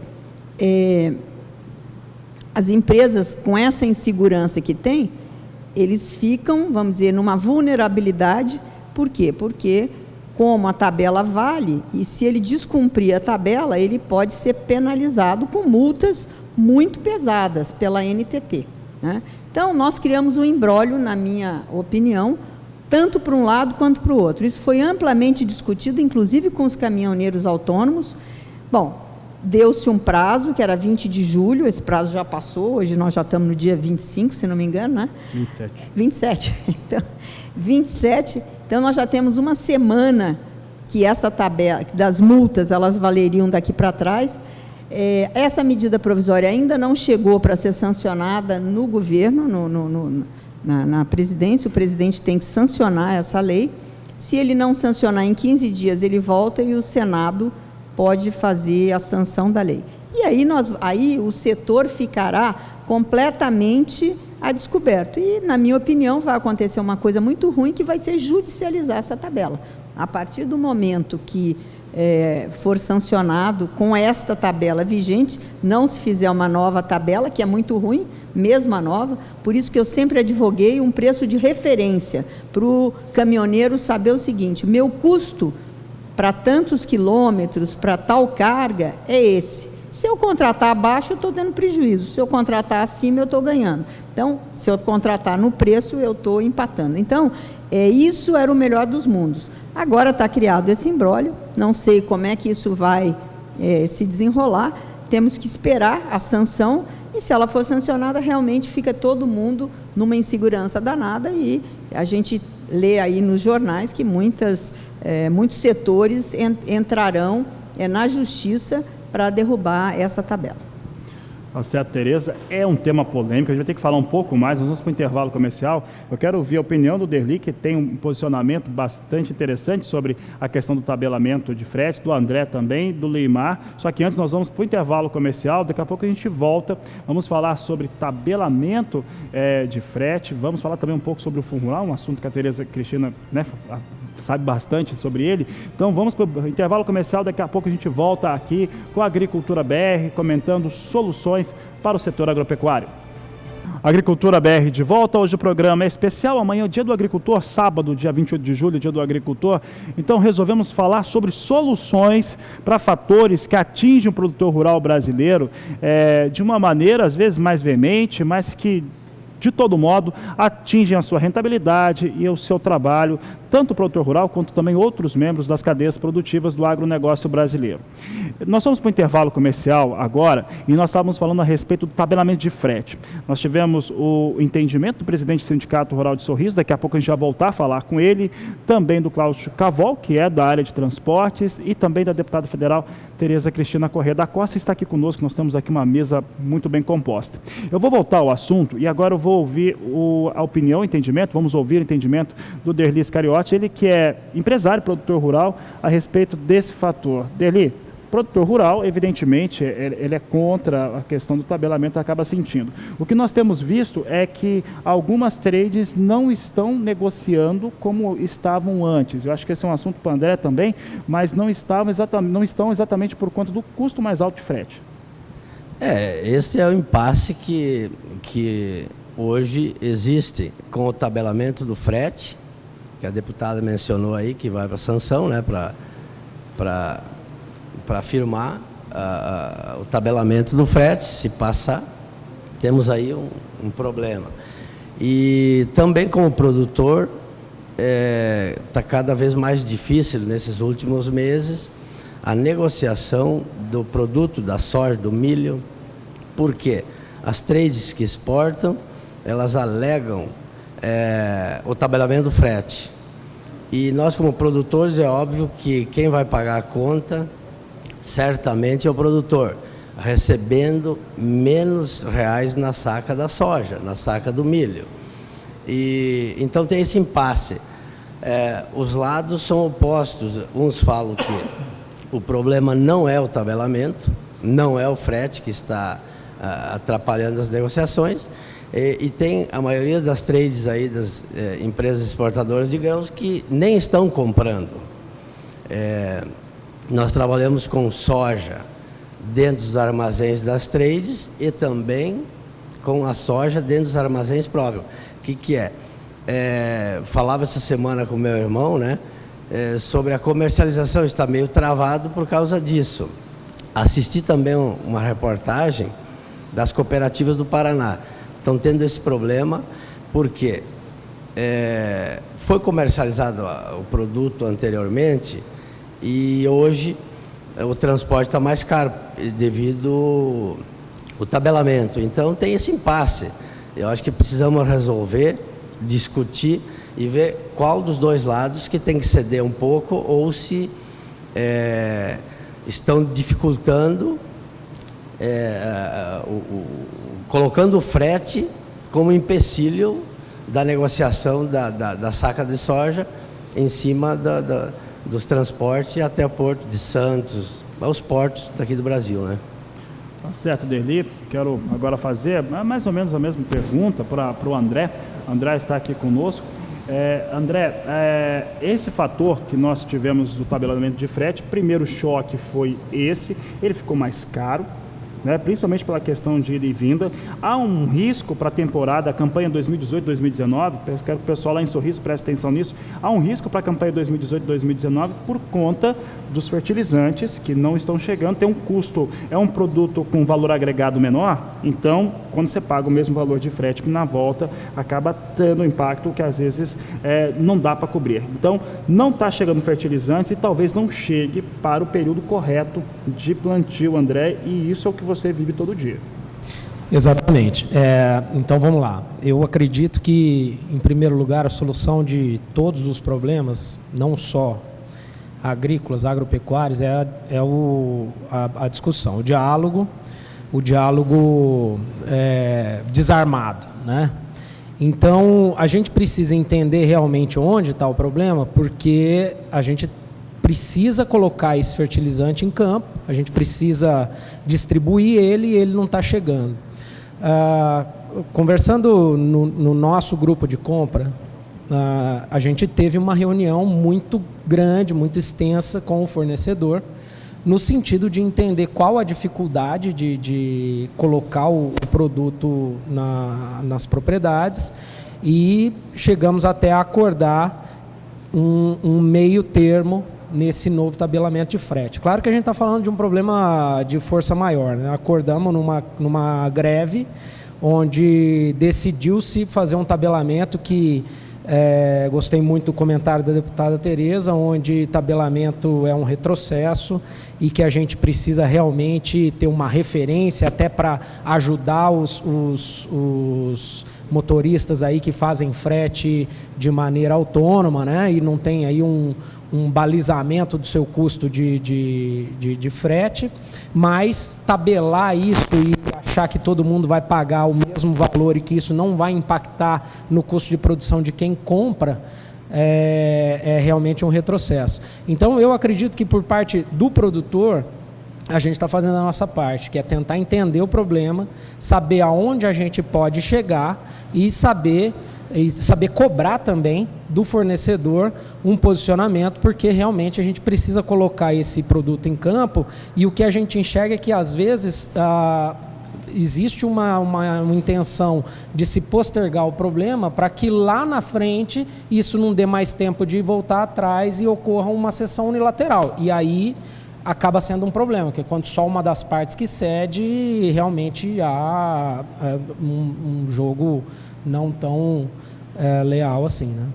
as empresas, com essa insegurança que tem, eles ficam, vamos dizer, numa vulnerabilidade. Por quê? Porque, como a tabela vale, e se ele descumprir a tabela, ele pode ser penalizado com multas muito pesadas pela NTT, né? Então, nós criamos um imbróglio, na minha opinião, tanto para um lado quanto para o outro. Isso foi amplamente discutido, inclusive com os caminhoneiros autônomos. Bom, deu-se um prazo, que era 20 de julho, esse prazo já passou, hoje nós já estamos no dia 25, se não me engano, né? 27. Então, 27, então nós já temos uma semana que essa tabela das multas, elas valeriam daqui para trás. Essa medida provisória ainda não chegou para ser sancionada no governo, na presidência, o presidente tem que sancionar essa lei. Se ele não sancionar em 15 dias, ele volta e o Senado pode fazer a sanção da lei. E aí o setor ficará completamente a descoberto. E, na minha opinião, vai acontecer uma coisa muito ruim, que vai ser judicializar essa tabela. A partir do momento que for sancionado com esta tabela vigente, não se fizer uma nova tabela, que é muito ruim, mesmo a nova, por isso que eu sempre advoguei um preço de referência para o caminhoneiro saber o seguinte: meu custo para tantos quilômetros, para tal carga, é esse. Se eu contratar abaixo, eu estou tendo prejuízo. Se eu contratar acima, eu estou ganhando. Então, se eu contratar no preço, eu estou empatando. Então, isso era o melhor dos mundos. Agora está criado esse imbróglio, não sei como é que isso vai se desenrolar, temos que esperar a sanção, e se ela for sancionada, realmente fica todo mundo numa insegurança danada, e a gente lê aí nos jornais que muitos setores entrarão na justiça para derrubar essa tabela. Tá certo, Tereza, é um tema polêmico, a gente vai ter que falar um pouco mais, nós vamos para o intervalo comercial. Eu quero ouvir a opinião do Derli, que tem um posicionamento bastante interessante sobre a questão do tabelamento de frete, do André também, do Leimar, só que antes nós vamos para o intervalo comercial, daqui a pouco a gente volta, vamos falar sobre tabelamento de frete, vamos falar também um pouco sobre o Fundo Rural, um assunto que a Tereza Cristina, né, sabe bastante sobre ele. Então vamos para o intervalo comercial, daqui a pouco a gente volta aqui com a Agricultura BR, comentando soluções para o setor agropecuário. Agricultura BR de volta, hoje o programa é especial, amanhã é o Dia do Agricultor, sábado, dia 28 de julho, Dia do Agricultor. Então resolvemos falar sobre soluções para fatores que atingem o produtor rural brasileiro de uma maneira às vezes mais veemente, mas que de todo modo atingem a sua rentabilidade e o seu trabalho, tanto o produtor rural quanto também outros membros das cadeias produtivas do agronegócio brasileiro. Nós vamos para o intervalo comercial agora e nós estávamos falando a respeito do tabelamento de frete. Nós tivemos o entendimento do presidente do Sindicato Rural de Sorriso, daqui a pouco a gente vai voltar a falar com ele, também do Cláudio Cavol, que é da área de transportes, e também da deputada federal Tereza Cristina Corrêa da Costa, está aqui conosco, nós temos aqui uma mesa muito bem composta. Eu vou voltar ao assunto e agora eu vou ouvir a opinião, o entendimento, vamos ouvir o entendimento do Derli Iscariote, ele que é empresário, produtor rural, a respeito desse fator. Derli, produtor rural, evidentemente, ele é contra a questão do tabelamento, acaba sentindo. O que nós temos visto é que algumas trades não estão negociando como estavam antes. Eu acho que esse é um assunto para o André também, mas não estão exatamente por conta do custo mais alto de frete. Esse é o impasse que hoje existe com o tabelamento do frete, que a deputada mencionou aí, que vai para a sanção, né, para firmar o tabelamento do frete. Se passar, temos aí um problema. E também como produtor, está cada vez mais difícil nesses últimos meses a negociação do produto da soja, do milho, porque as trades que exportam, elas alegam o tabelamento do frete. E nós, como produtores, é óbvio que quem vai pagar a conta certamente é o produtor, recebendo menos reais na saca da soja, na saca do milho. E então tem esse impasse. Os lados são opostos. Uns falam que o problema não é o tabelamento, não é o frete que está atrapalhando as negociações, e tem a maioria das trades aí das empresas exportadoras de grãos que nem estão comprando. Nós trabalhamos com soja dentro dos armazéns das trades e também com a soja dentro dos armazéns próprios. O que é? Falava essa semana com meu irmão, né, sobre a comercialização, está meio travado por causa disso. Assisti também uma reportagem das cooperativas do Paraná. Estão tendo esse problema porque foi comercializado o produto anteriormente e hoje o transporte está mais caro devido ao tabelamento. Então tem esse impasse. Eu acho que precisamos resolver, discutir e ver qual dos dois lados que tem que ceder um pouco ou se estão dificultando, colocando o frete como empecilho da negociação da saca de soja em cima dos transportes até o porto de Santos, aos portos daqui do Brasil, né? Tá certo, Derli. Quero agora fazer mais ou menos a mesma pergunta para o André. O André está aqui conosco. André, esse fator que nós tivemos do tabelamento de frete, primeiro choque foi esse, ele ficou mais caro, né, principalmente pela questão de ida e vinda. Há um risco para a temporada, a campanha 2018-2019, eu quero que o pessoal lá em Sorriso preste atenção nisso, há um risco para a campanha 2018-2019 por conta dos fertilizantes que não estão chegando, tem um custo, é um produto com valor agregado menor, então quando você paga o mesmo valor de frete na volta, acaba tendo um impacto que às vezes não dá para cobrir. Então não está chegando fertilizantes e talvez não chegue para o período correto de plantio, André, e isso é o que você vive todo dia. Exatamente. Então vamos lá. Eu acredito que, em primeiro lugar, a solução de todos os problemas, não só agrícolas, agropecuários, é a discussão, o diálogo desarmado, né? Então a gente precisa entender realmente onde está o problema, porque a gente precisa colocar esse fertilizante em campo, a gente precisa distribuir ele e ele não está chegando. Conversando no nosso grupo de compra, a gente teve uma reunião muito grande, muito extensa com o fornecedor, no sentido de entender qual a dificuldade de colocar o produto nas propriedades, e chegamos até a acordar um meio termo nesse novo tabelamento de frete. Claro que a gente está falando de um problema de força maior, né? Acordamos numa greve onde decidiu-se fazer um tabelamento que gostei muito do comentário da deputada Tereza, onde tabelamento é um retrocesso e que a gente precisa realmente ter uma referência até para ajudar os motoristas aí que fazem frete de maneira autônoma, né? E não tem aí um balizamento do seu custo de frete, mas tabelar isso e achar que todo mundo vai pagar o mesmo valor e que isso não vai impactar no custo de produção de quem compra, é realmente um retrocesso. Então, eu acredito que por parte do produtor, a gente está fazendo a nossa parte, que é tentar entender o problema, saber aonde a gente pode chegar e saber cobrar também do fornecedor um posicionamento, porque realmente a gente precisa colocar esse produto em campo, e o que a gente enxerga é que às vezes existe uma intenção de se postergar o problema para que lá na frente isso não dê mais tempo de voltar atrás e ocorra uma cessão unilateral, e aí acaba sendo um problema, porque quando só uma das partes que cede, realmente há um jogo não tão leal assim, né?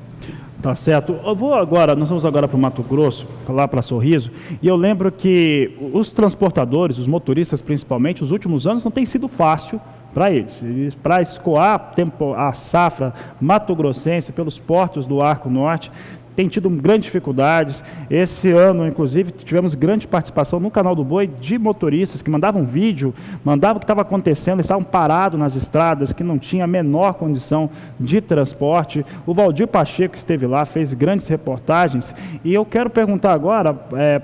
Tá certo. Nós vamos agora para o Mato Grosso, lá para Sorriso, e eu lembro que os transportadores, os motoristas principalmente, os últimos anos não tem sido fácil para eles. Para escoar a safra mato-grossense pelos portos do Arco Norte, tem tido grandes dificuldades. Esse ano, inclusive, tivemos grande participação no Canal do Boi de motoristas que mandavam vídeo, mandavam o que estava acontecendo, eles estavam parados nas estradas, que não tinha a menor condição de transporte. O Valdir Pacheco esteve lá, fez grandes reportagens, e eu quero perguntar agora,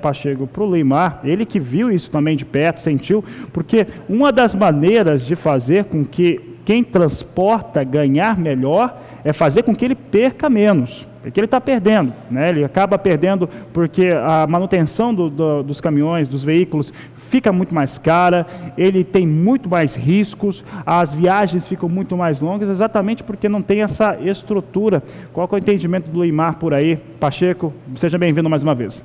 Pacheco, para o Luimar, ele que viu isso também de perto, sentiu, porque uma das maneiras de fazer com que quem transporta ganhar melhor é fazer com que ele perca menos. Porque ele está perdendo, né? Ele acaba perdendo porque a manutenção dos caminhões, dos veículos, fica muito mais cara, ele tem muito mais riscos, as viagens ficam muito mais longas, exatamente porque não tem essa estrutura. Qual que é o entendimento do Luimar por aí? Pacheco, seja bem-vindo mais uma vez.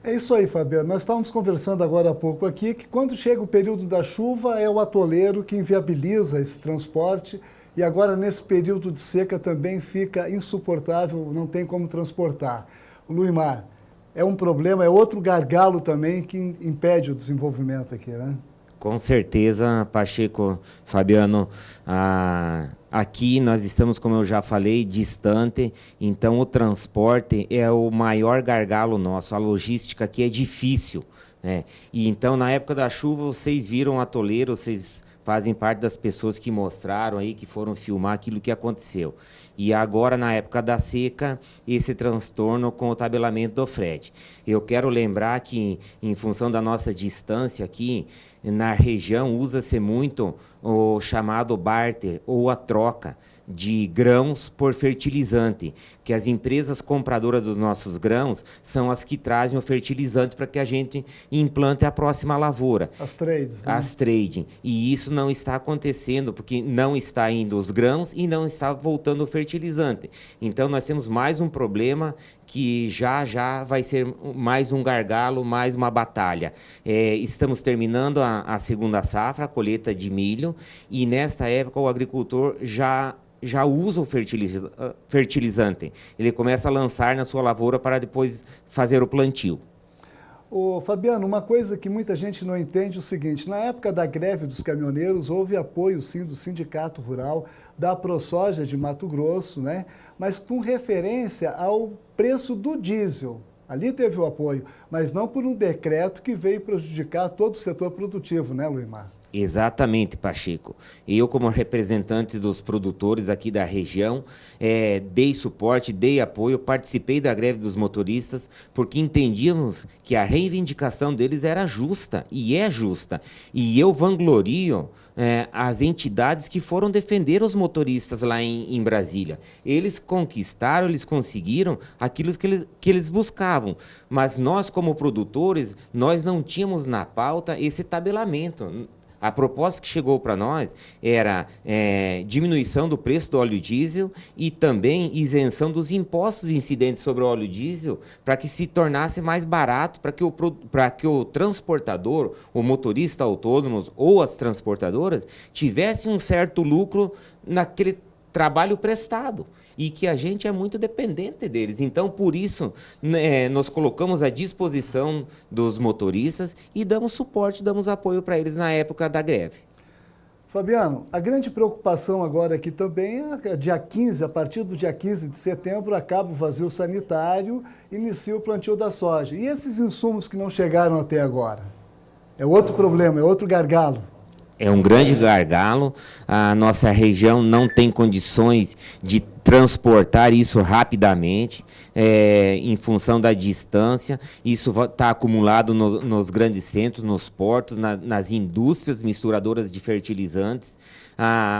É isso aí, Fabiano. Nós estávamos conversando agora há pouco aqui que quando chega o período da chuva é o atoleiro que inviabiliza esse transporte, e agora nesse período de seca também fica insuportável, não tem como transportar. Luimar, é um problema, é outro gargalo também que impede o desenvolvimento aqui, né? Com certeza, Pacheco, Fabiano, aqui nós estamos, como eu já falei, distante, então o transporte é o maior gargalo nosso, a logística aqui é difícil, né? E então, na época da chuva, vocês viram a Toleiro, vocês fazem parte das pessoas que mostraram aí, que foram filmar aquilo que aconteceu. E agora, na época da seca, esse transtorno com o tabelamento do frete. Eu quero lembrar que, em função da nossa distância aqui, na região, usa-se muito o chamado barter, ou a troca de grãos por fertilizante, que as empresas compradoras dos nossos grãos são as que trazem o fertilizante para que a gente implante a próxima lavoura. As trades. Né? As trading. E isso não está acontecendo, porque não está indo os grãos e não está voltando o fertilizante. Então, nós temos mais um problema que já vai ser mais um gargalo, mais uma batalha. Estamos terminando a segunda safra, a colheita de milho, e nesta época o agricultor já usa o fertilizante. Ele começa a lançar na sua lavoura para depois fazer o plantio. Ô, Fabiano, uma coisa que muita gente não entende é o seguinte, na época da greve dos caminhoneiros, houve apoio, sim, do Sindicato Rural, da ProSoja de Mato Grosso, né? Mas com referência ao preço do diesel. Ali teve o apoio, mas não por um decreto que veio prejudicar todo o setor produtivo, né, Luimar? Exatamente, Pacheco. Eu, como representante dos produtores aqui da região, dei suporte, dei apoio, participei da greve dos motoristas, porque entendíamos que a reivindicação deles era justa, e é justa. E eu vanglorio as entidades que foram defender os motoristas lá em Brasília. Eles conquistaram, eles conseguiram aquilo que eles buscavam. Mas nós, como produtores, nós não tínhamos na pauta esse tabelamento. A proposta que chegou para nós era diminuição do preço do óleo diesel e também isenção dos impostos incidentes sobre o óleo diesel para que se tornasse mais barato, para que o transportador, o motorista autônomo ou as transportadoras tivessem um certo lucro naquele trabalho prestado. E que a gente é muito dependente deles. Então, por isso, nós colocamos à disposição dos motoristas e damos suporte, damos apoio para eles na época da greve. Fabiano, a grande preocupação agora aqui também é dia 15, a partir do dia 15 de setembro, acaba o vazio sanitário, inicia o plantio da soja. E esses insumos que não chegaram até agora? É outro problema, é outro gargalo. É um grande gargalo, a nossa região não tem condições de transportar isso rapidamente, em função da distância, isso está acumulado nos grandes centros, nos portos, nas indústrias misturadoras de fertilizantes.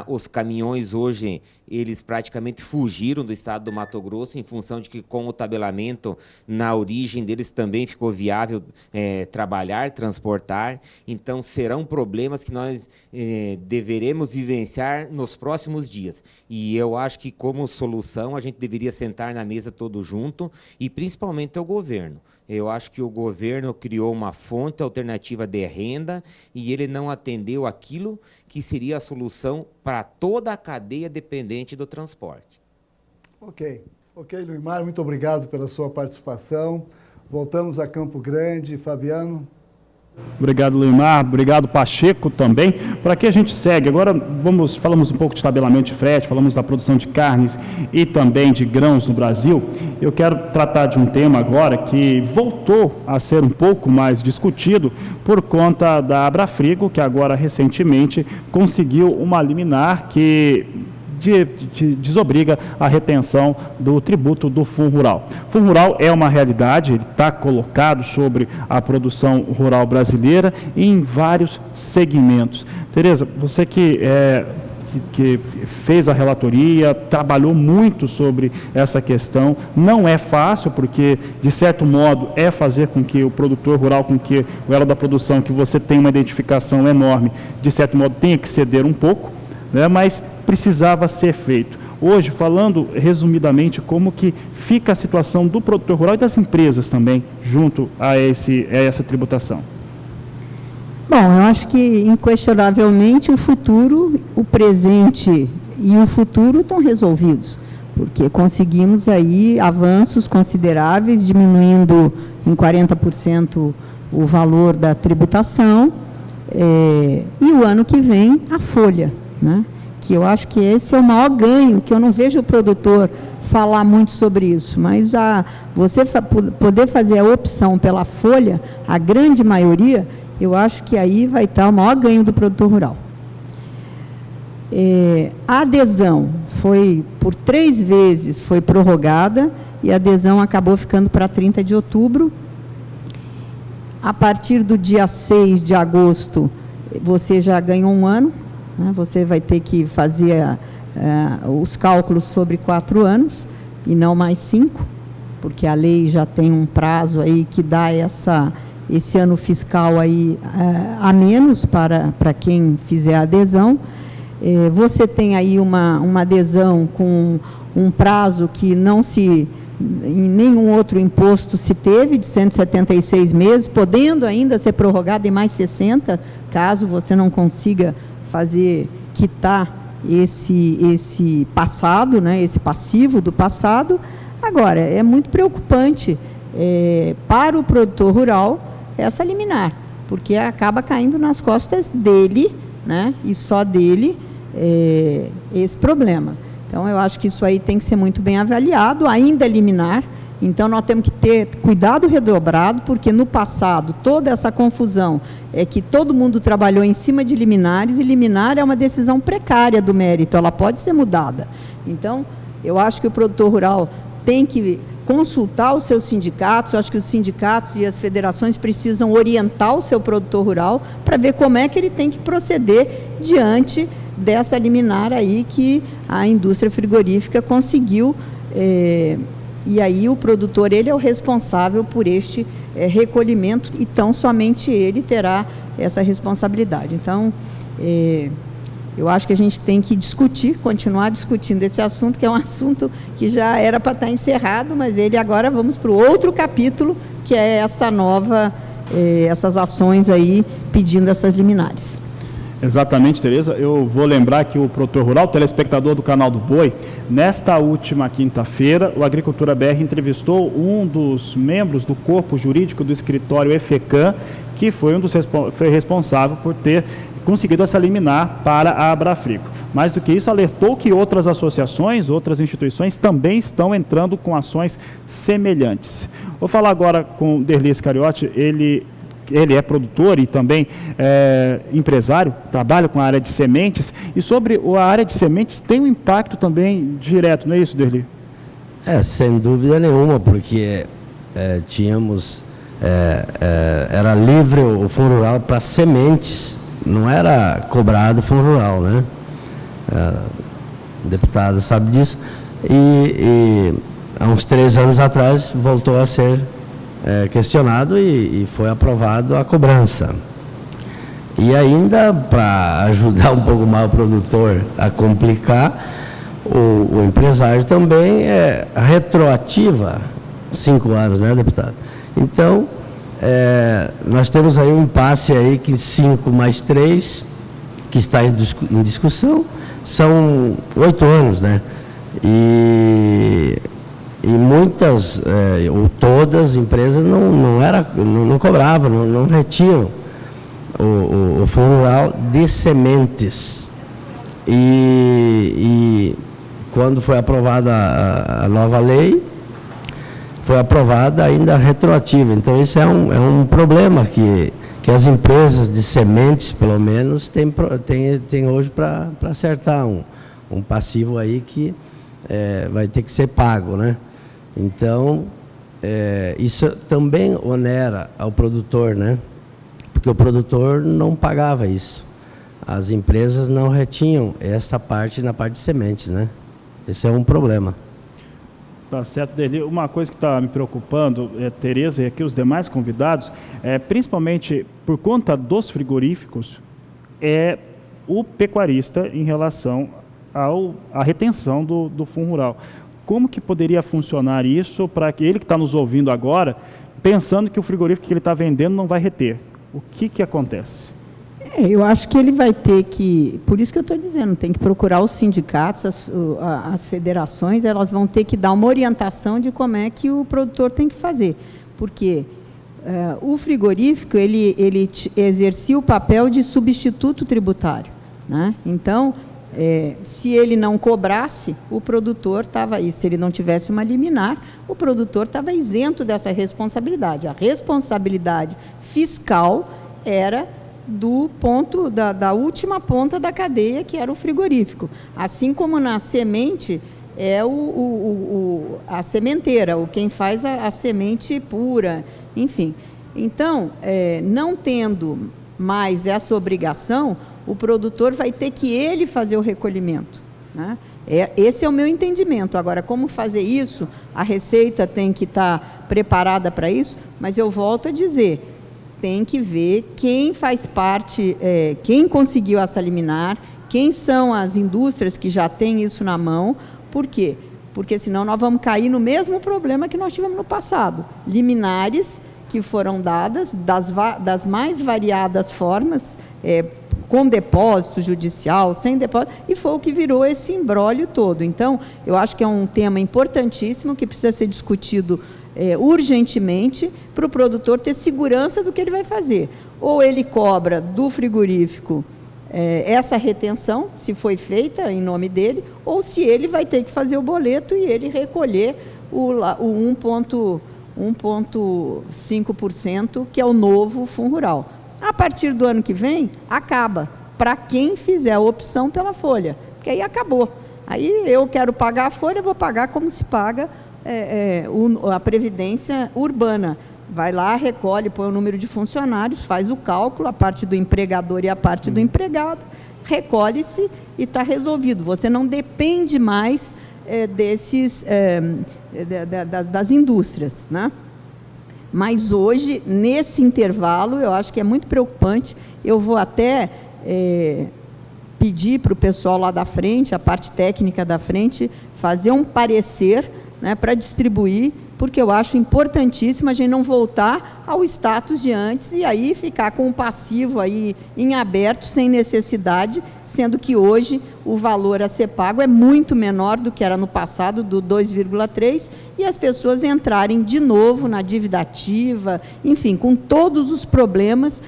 Os caminhões hoje, eles praticamente fugiram do estado do Mato Grosso em função de que com o tabelamento na origem deles também ficou viável trabalhar, transportar. Então serão problemas que nós deveremos vivenciar nos próximos dias. E eu acho que como solução a gente deveria sentar na mesa todo junto e principalmente o governo. Eu acho que o governo criou uma fonte alternativa de renda e ele não atendeu aquilo que seria a solução para toda a cadeia dependente do transporte. Ok, Luimar, muito obrigado pela sua participação. Voltamos a Campo Grande. Fabiano. Obrigado, Luimar. Obrigado, Pacheco, também. Por aqui a gente segue. Agora falamos um pouco de tabelamento de frete, falamos da produção de carnes e também de grãos no Brasil. Eu quero tratar de um tema agora que voltou a ser um pouco mais discutido por conta da Abrafrigo, que agora recentemente conseguiu uma liminar que desobriga a retenção do tributo do Fundo Rural. O Fundo Rural é uma realidade, ele está colocado sobre a produção rural brasileira em vários segmentos. Tereza, você que fez a relatoria, trabalhou muito sobre essa questão, não é fácil, porque, de certo modo, é fazer com que o produtor rural, com que o elo da produção, que você tem uma identificação enorme, de certo modo, tenha que ceder um pouco, né, mas precisava ser feito. Hoje, falando resumidamente como que fica a situação do produtor rural e das empresas também, junto a essa tributação. Bom, eu acho que, inquestionavelmente, o futuro, o presente e o futuro estão resolvidos, porque conseguimos aí avanços consideráveis, diminuindo em 40% o valor da tributação, e o ano que vem a folha, né? Que eu acho que esse é o maior ganho, que eu não vejo o produtor falar muito sobre isso, mas você poder fazer a opção pela folha, a grande maioria, eu acho que aí vai estar o maior ganho do produtor rural. A adesão foi, por 3 vezes, foi prorrogada, e a adesão acabou ficando para 30 de outubro. A partir do dia 6 de agosto, você já ganhou 1 ano, né? Você vai ter que fazer os cálculos sobre 4 anos, e não mais 5, porque a lei já tem um prazo aí que dá esse ano fiscal aí, a menos para quem fizer a adesão. Você tem aí uma adesão com um prazo que não se, em nenhum outro imposto se teve, de 176 meses, podendo ainda ser prorrogado em mais 60, caso você não consiga quitar esse passado, né, esse passivo do passado. Agora, é muito preocupante para o produtor rural essa liminar, porque acaba caindo nas costas dele, né, e só dele, esse problema. Então, eu acho que isso aí tem que ser muito bem avaliado, ainda liminar. Então, nós temos que ter cuidado redobrado, porque no passado, toda essa confusão é que todo mundo trabalhou em cima de liminares, e liminar é uma decisão precária do mérito, ela pode ser mudada. Então, eu acho que o produtor rural tem que consultar os seus sindicatos, eu acho que os sindicatos e as federações precisam orientar o seu produtor rural para ver como é que ele tem que proceder diante dessa liminar aí que a indústria frigorífica conseguiu, e aí o produtor, ele é o responsável por este recolhimento, então somente ele terá essa responsabilidade. Então, eu acho que a gente tem que continuar discutindo esse assunto, que é um assunto que já era para estar encerrado, mas agora vamos para o outro capítulo, que é essas ações aí pedindo essas liminares. Exatamente, Tereza. Eu vou lembrar que o produtor rural, telespectador do canal do Boi, nesta última quinta-feira, o Agricultura BR entrevistou um dos membros do corpo jurídico do escritório EFECAM, que foi foi responsável por ter conseguido essa liminar para a Abrafrico. Mais do que isso, alertou que outras associações, outras instituições também estão entrando com ações semelhantes. Vou falar agora com o Derli Iscariote. Ele é produtor e também empresário, trabalha com a área de sementes, e sobre a área de sementes tem um impacto também direto, não é isso, Derli? Sem dúvida nenhuma, porque tínhamos, era livre o Fundo Rural para sementes, não era cobrado o Fundo Rural, né? O deputado sabe disso, e há uns 3 anos atrás voltou a ser questionado e foi aprovado a cobrança. E ainda, para ajudar um pouco mais o produtor a complicar, o empresário também é retroativa 5 anos, né, deputado? Então, nós temos aí um impasse aí que 5 mais 3, que está em discussão, são 8 anos, né? E muitas, ou todas as empresas não cobravam, não retinham o Fundo Rural de sementes. E quando foi aprovada a nova lei, foi aprovada ainda retroativa. Então, isso é um problema que as empresas de sementes, pelo menos, têm hoje para acertar um passivo aí que vai ter que ser pago, né? Então, isso também onera ao produtor, né? Porque o produtor não pagava isso. As empresas não retinham essa parte na parte de sementes, né? Esse é um problema. Tá certo, Derli. Uma coisa que está me preocupando, Tereza, e aqui os demais convidados, principalmente por conta dos frigoríficos, é o pecuarista em relação à retenção do Fundo Rural. Como que poderia funcionar isso para que ele que está nos ouvindo agora, pensando que o frigorífico que ele está vendendo não vai reter? O que acontece? Eu acho que ele vai ter que, por isso que eu estou dizendo, tem que procurar os sindicatos, as federações, elas vão ter que dar uma orientação de como é que o produtor tem que fazer, porque o frigorífico, ele exercia o papel de substituto tributário, né? Então, se ele não cobrasse, o produtor estava aí, se ele não tivesse uma liminar, o produtor estava isento dessa responsabilidade. A responsabilidade fiscal era do ponto, da última ponta da cadeia, que era o frigorífico. Assim como na semente, é a sementeira, quem faz a semente pura, enfim. Então, não tendo mais essa obrigação, o produtor vai ter que ele fazer o recolhimento, né? Esse é o meu entendimento. Agora, como fazer isso? A Receita tem que estar preparada para isso, mas eu volto a dizer, tem que ver quem faz parte, quem conseguiu essa liminar, quem são as indústrias que já têm isso na mão. Por quê? Porque senão nós vamos cair no mesmo problema que nós tivemos no passado. Liminares que foram dadas das mais variadas formas, com depósito judicial, sem depósito, e foi o que virou esse imbróglio todo. Então, eu acho que é um tema importantíssimo que precisa ser discutido urgentemente para o produtor ter segurança do que ele vai fazer. Ou ele cobra do frigorífico essa retenção, se foi feita em nome dele, ou se ele vai ter que fazer o boleto e ele recolher o 1,5%, que é o novo Fundo Rural. A partir do ano que vem, acaba, para quem fizer a opção pela folha, porque aí acabou. Aí eu quero pagar a folha, vou pagar como se paga a previdência urbana. Vai lá, recolhe, põe o número de funcionários, faz o cálculo, a parte do empregador e a parte do empregado, recolhe-se e está resolvido. Você não depende mais das indústrias, né? Mas hoje, nesse intervalo, eu acho que é muito preocupante. Eu vou até pedir para o pessoal lá da frente, a parte técnica da frente, fazer um parecer, né, para distribuir, porque eu acho importantíssimo a gente não voltar ao status de antes e aí ficar com um passivo aí em aberto, sem necessidade, sendo que hoje o valor a ser pago é muito menor do que era no passado, do 2,3, e as pessoas entrarem de novo na dívida ativa, enfim, com todos os problemas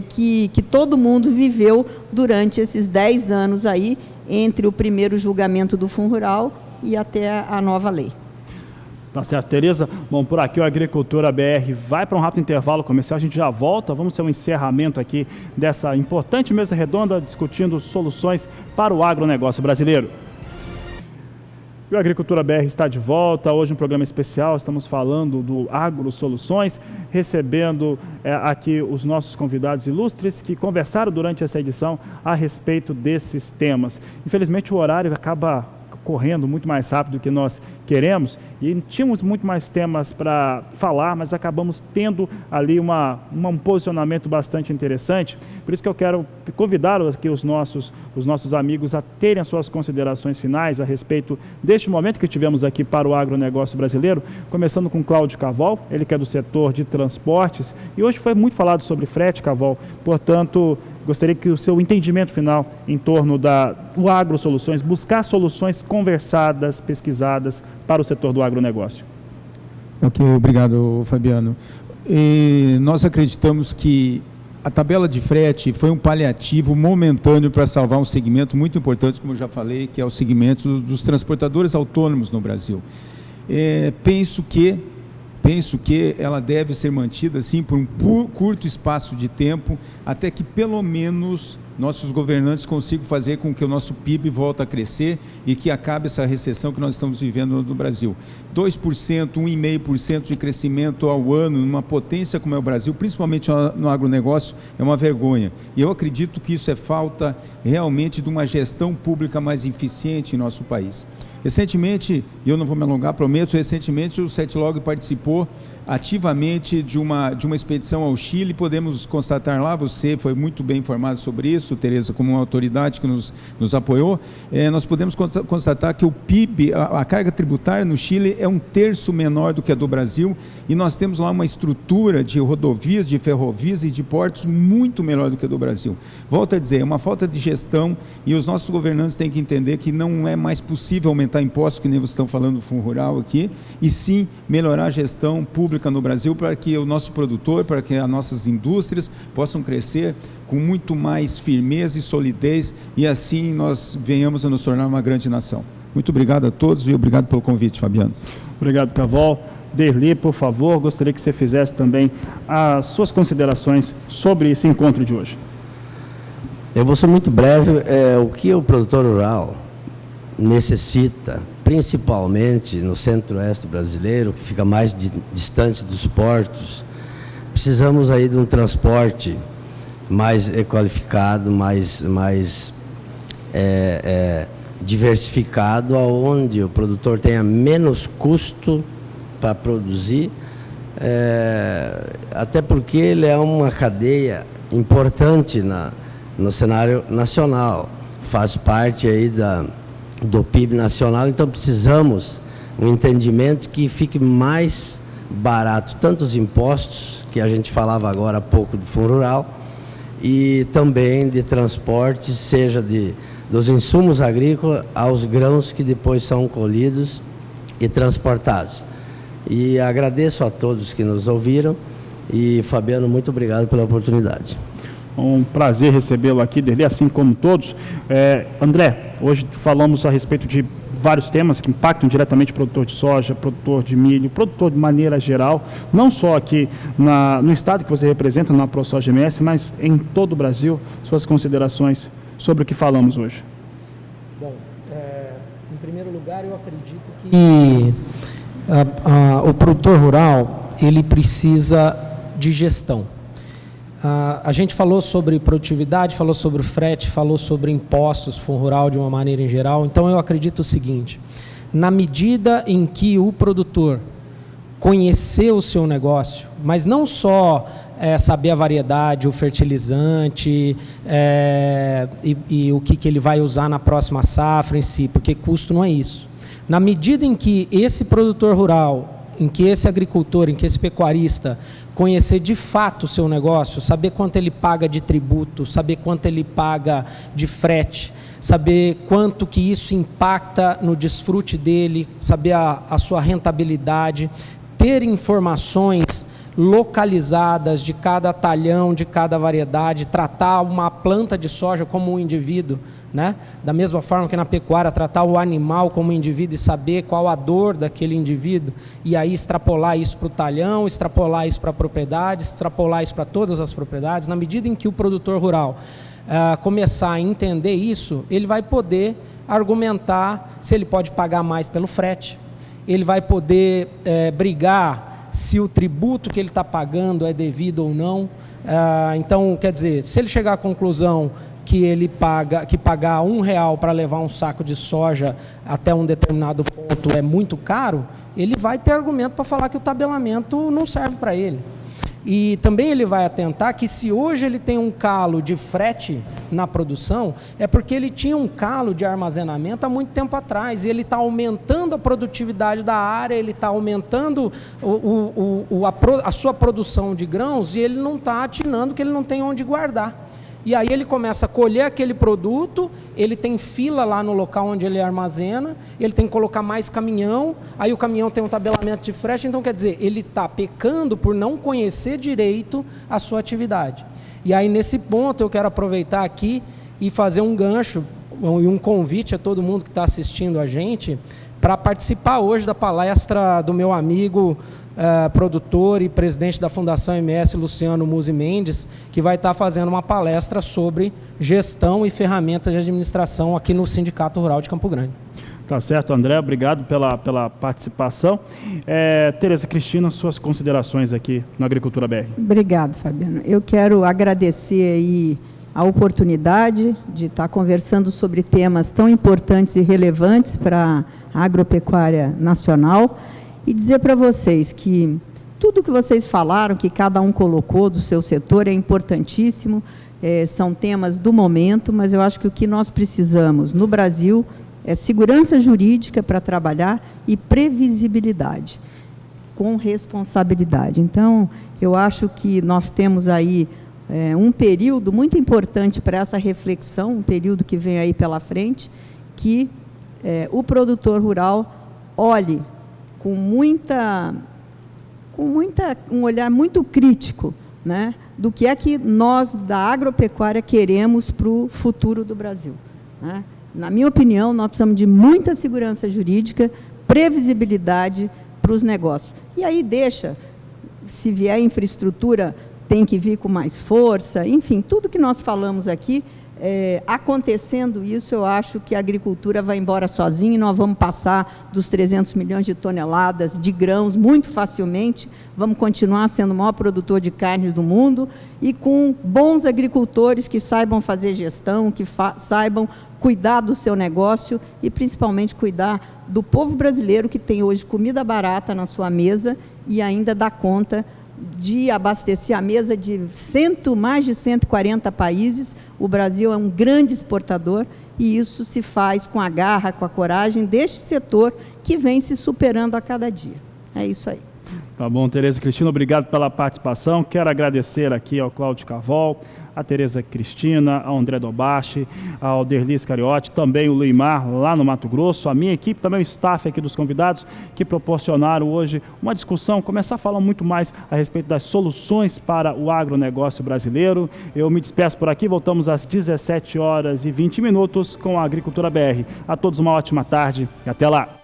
que todo mundo viveu durante esses 10 anos aí, entre o primeiro julgamento do Fundo Rural e até a nova lei. Tá certo, Tereza? Bom, por aqui o Agricultura BR vai para um rápido intervalo comercial, a gente já volta, vamos ter um encerramento aqui dessa importante mesa redonda discutindo soluções para o agronegócio brasileiro. E o Agricultura BR está de volta, hoje um programa especial, estamos falando do Agro Soluções, recebendo aqui os nossos convidados ilustres que conversaram durante essa edição a respeito desses temas. Infelizmente o horário acaba correndo muito mais rápido do que nós queremos e tínhamos muito mais temas para falar, mas acabamos tendo ali um posicionamento bastante interessante. Por isso que eu quero convidar aqui os nossos amigos a terem as suas considerações finais a respeito deste momento que tivemos aqui para o agronegócio brasileiro, começando com Cláudio Cavol, ele que é do setor de transportes, e hoje foi muito falado sobre frete, Cavol, portanto, gostaria que o seu entendimento final em torno do Agro Soluções, buscar soluções conversadas, pesquisadas para o setor do agronegócio. Ok, obrigado, Fabiano. Nós acreditamos que a tabela de frete foi um paliativo momentâneo para salvar um segmento muito importante, como eu já falei, que é o segmento dos transportadores autônomos no Brasil. Penso que ela deve ser mantida assim por um curto espaço de tempo, até que pelo menos nossos governantes consigam fazer com que o nosso PIB volte a crescer e que acabe essa recessão que nós estamos vivendo no Brasil. 2%, 1,5% de crescimento ao ano numa potência como é o Brasil, principalmente no agronegócio, é uma vergonha. E eu acredito que isso é falta realmente de uma gestão pública mais eficiente em nosso país. Recentemente, eu não vou me alongar, prometo, recentemente o Setlog participou ativamente de uma expedição ao Chile. Podemos constatar lá, você foi muito bem informado sobre isso, Tereza, como uma autoridade que nos apoiou, nós podemos constatar que o PIB, a carga tributária no Chile é 1/3 menor do que a do Brasil, e nós temos lá uma estrutura de rodovias, de ferrovias e de portos muito melhor do que a do Brasil. Volto a dizer, é uma falta de gestão, e os nossos governantes têm que entender que não é mais possível aumentar impostos, que nem vocês estão falando do Fundo Rural aqui, e sim melhorar a gestão pública no Brasil, para que o nosso produtor, para que as nossas indústrias possam crescer com muito mais firmeza e solidez, e assim nós venhamos a nos tornar uma grande nação. Muito obrigado a todos e obrigado pelo convite, Fabiano. Obrigado, Cavol. Derli, por favor, gostaria que você fizesse também as suas considerações sobre esse encontro de hoje. Eu vou ser muito breve. O que o produtor rural necessita, principalmente no centro-oeste brasileiro, que fica mais distante dos portos, precisamos aí de um transporte mais qualificado, mais diversificado, aonde o produtor tenha menos custo para produzir, até porque ele é uma cadeia importante no cenário nacional, faz parte aí do PIB nacional. Então precisamos um entendimento que fique mais barato, tanto os impostos, que a gente falava agora há pouco do Fundo Rural, e também de transporte, seja dos insumos agrícolas aos grãos que depois são colhidos e transportados. E agradeço a todos que nos ouviram, e Fabiano, muito obrigado pela oportunidade. Um prazer recebê-lo aqui, Derli, assim como todos. André, hoje falamos a respeito de vários temas que impactam diretamente o produtor de soja, produtor de milho, produtor de maneira geral, não só aqui no estado que você representa, na ProSoja MS, mas em todo o Brasil. Suas considerações sobre o que falamos hoje. Bom, em primeiro lugar, eu acredito que o produtor rural, ele precisa de gestão. A gente falou sobre produtividade, falou sobre frete, falou sobre impostos, Fundo Rural de uma maneira em geral. Então eu acredito o seguinte: na medida em que o produtor conhecer o seu negócio, mas não só saber a variedade, o fertilizante e o que ele vai usar na próxima safra em si, porque custo não é isso. Na medida em que esse produtor rural, em que esse agricultor, em que esse pecuarista conhecer de fato o seu negócio, saber quanto ele paga de tributo, saber quanto ele paga de frete, saber quanto que isso impacta no desfrute dele, saber a sua rentabilidade, ter informações localizadas de cada talhão, de cada variedade, tratar uma planta de soja como um indivíduo, né? Da mesma forma que na pecuária, tratar o animal como um indivíduo e saber qual a dor daquele indivíduo, e aí extrapolar isso para o talhão, extrapolar isso para a propriedade, extrapolar isso para todas as propriedades. Na medida em que o produtor rural começar a entender isso, ele vai poder argumentar se ele pode pagar mais pelo frete, ele vai poder brigar se o tributo que ele está pagando é devido ou não. Então, quer dizer, se ele chegar à conclusão que pagar R$1 para levar um saco de soja até um determinado ponto é muito caro, ele vai ter argumento para falar que o tabelamento não serve para ele. E também ele vai atentar que se hoje ele tem um calo de frete na produção, é porque ele tinha um calo de armazenamento há muito tempo atrás, e ele está aumentando a produtividade da área, ele está aumentando a sua produção de grãos, e ele não está atinando que ele não tem onde guardar. E aí ele começa a colher aquele produto, ele tem fila lá no local onde ele armazena, ele tem que colocar mais caminhão, aí o caminhão tem um tabelamento de frete. Então, quer dizer, ele está pecando por não conhecer direito a sua atividade. E aí, nesse ponto, eu quero aproveitar aqui e fazer um gancho e um convite a todo mundo que está assistindo a gente para participar hoje da palestra do meu amigo produtor e presidente da Fundação MS, Luciano Musi Mendes, que vai estar fazendo uma palestra sobre gestão e ferramentas de administração aqui no Sindicato Rural de Campo Grande. Tá certo, André, obrigado pela participação. Tereza Cristina, suas considerações aqui no Agricultura BR. Obrigado, Fabiano. Eu quero agradecer aí a oportunidade de estar conversando sobre temas tão importantes e relevantes para a agropecuária nacional e dizer para vocês que tudo que vocês falaram, que cada um colocou do seu setor, é importantíssimo, são temas do momento, mas eu acho que o que nós precisamos no Brasil é segurança jurídica para trabalhar e previsibilidade, com responsabilidade. Então, eu acho que nós temos aí um período muito importante para essa reflexão, um período que vem aí pela frente, que o produtor rural olhe com um olhar muito crítico, né, do que é que nós, da agropecuária, queremos para o futuro do Brasil, né? Na minha opinião, nós precisamos de muita segurança jurídica, previsibilidade para os negócios. E aí se vier infraestrutura, tem que vir com mais força, enfim, tudo que nós falamos aqui, acontecendo isso, eu acho que a agricultura vai embora sozinha e nós vamos passar dos 300 milhões de toneladas de grãos muito facilmente, vamos continuar sendo o maior produtor de carnes do mundo e com bons agricultores que saibam fazer gestão, que saibam cuidar do seu negócio e principalmente cuidar do povo brasileiro que tem hoje comida barata na sua mesa e ainda dá conta de abastecer a mesa de mais de 140 países. O Brasil é um grande exportador e isso se faz com a garra, com a coragem deste setor que vem se superando a cada dia. É isso aí. Tá bom, Tereza Cristina, obrigado pela participação. Quero agradecer aqui ao Cláudio Carvol, a Tereza Cristina, ao André Dobashi, ao Derlis Cariotti, também o Luimar lá no Mato Grosso, a minha equipe, também o staff aqui dos convidados que proporcionaram hoje uma discussão, começar a falar muito mais a respeito das soluções para o agronegócio brasileiro. Eu me despeço por aqui, voltamos às 17h20 com a Agricultura BR. A todos uma ótima tarde e até lá!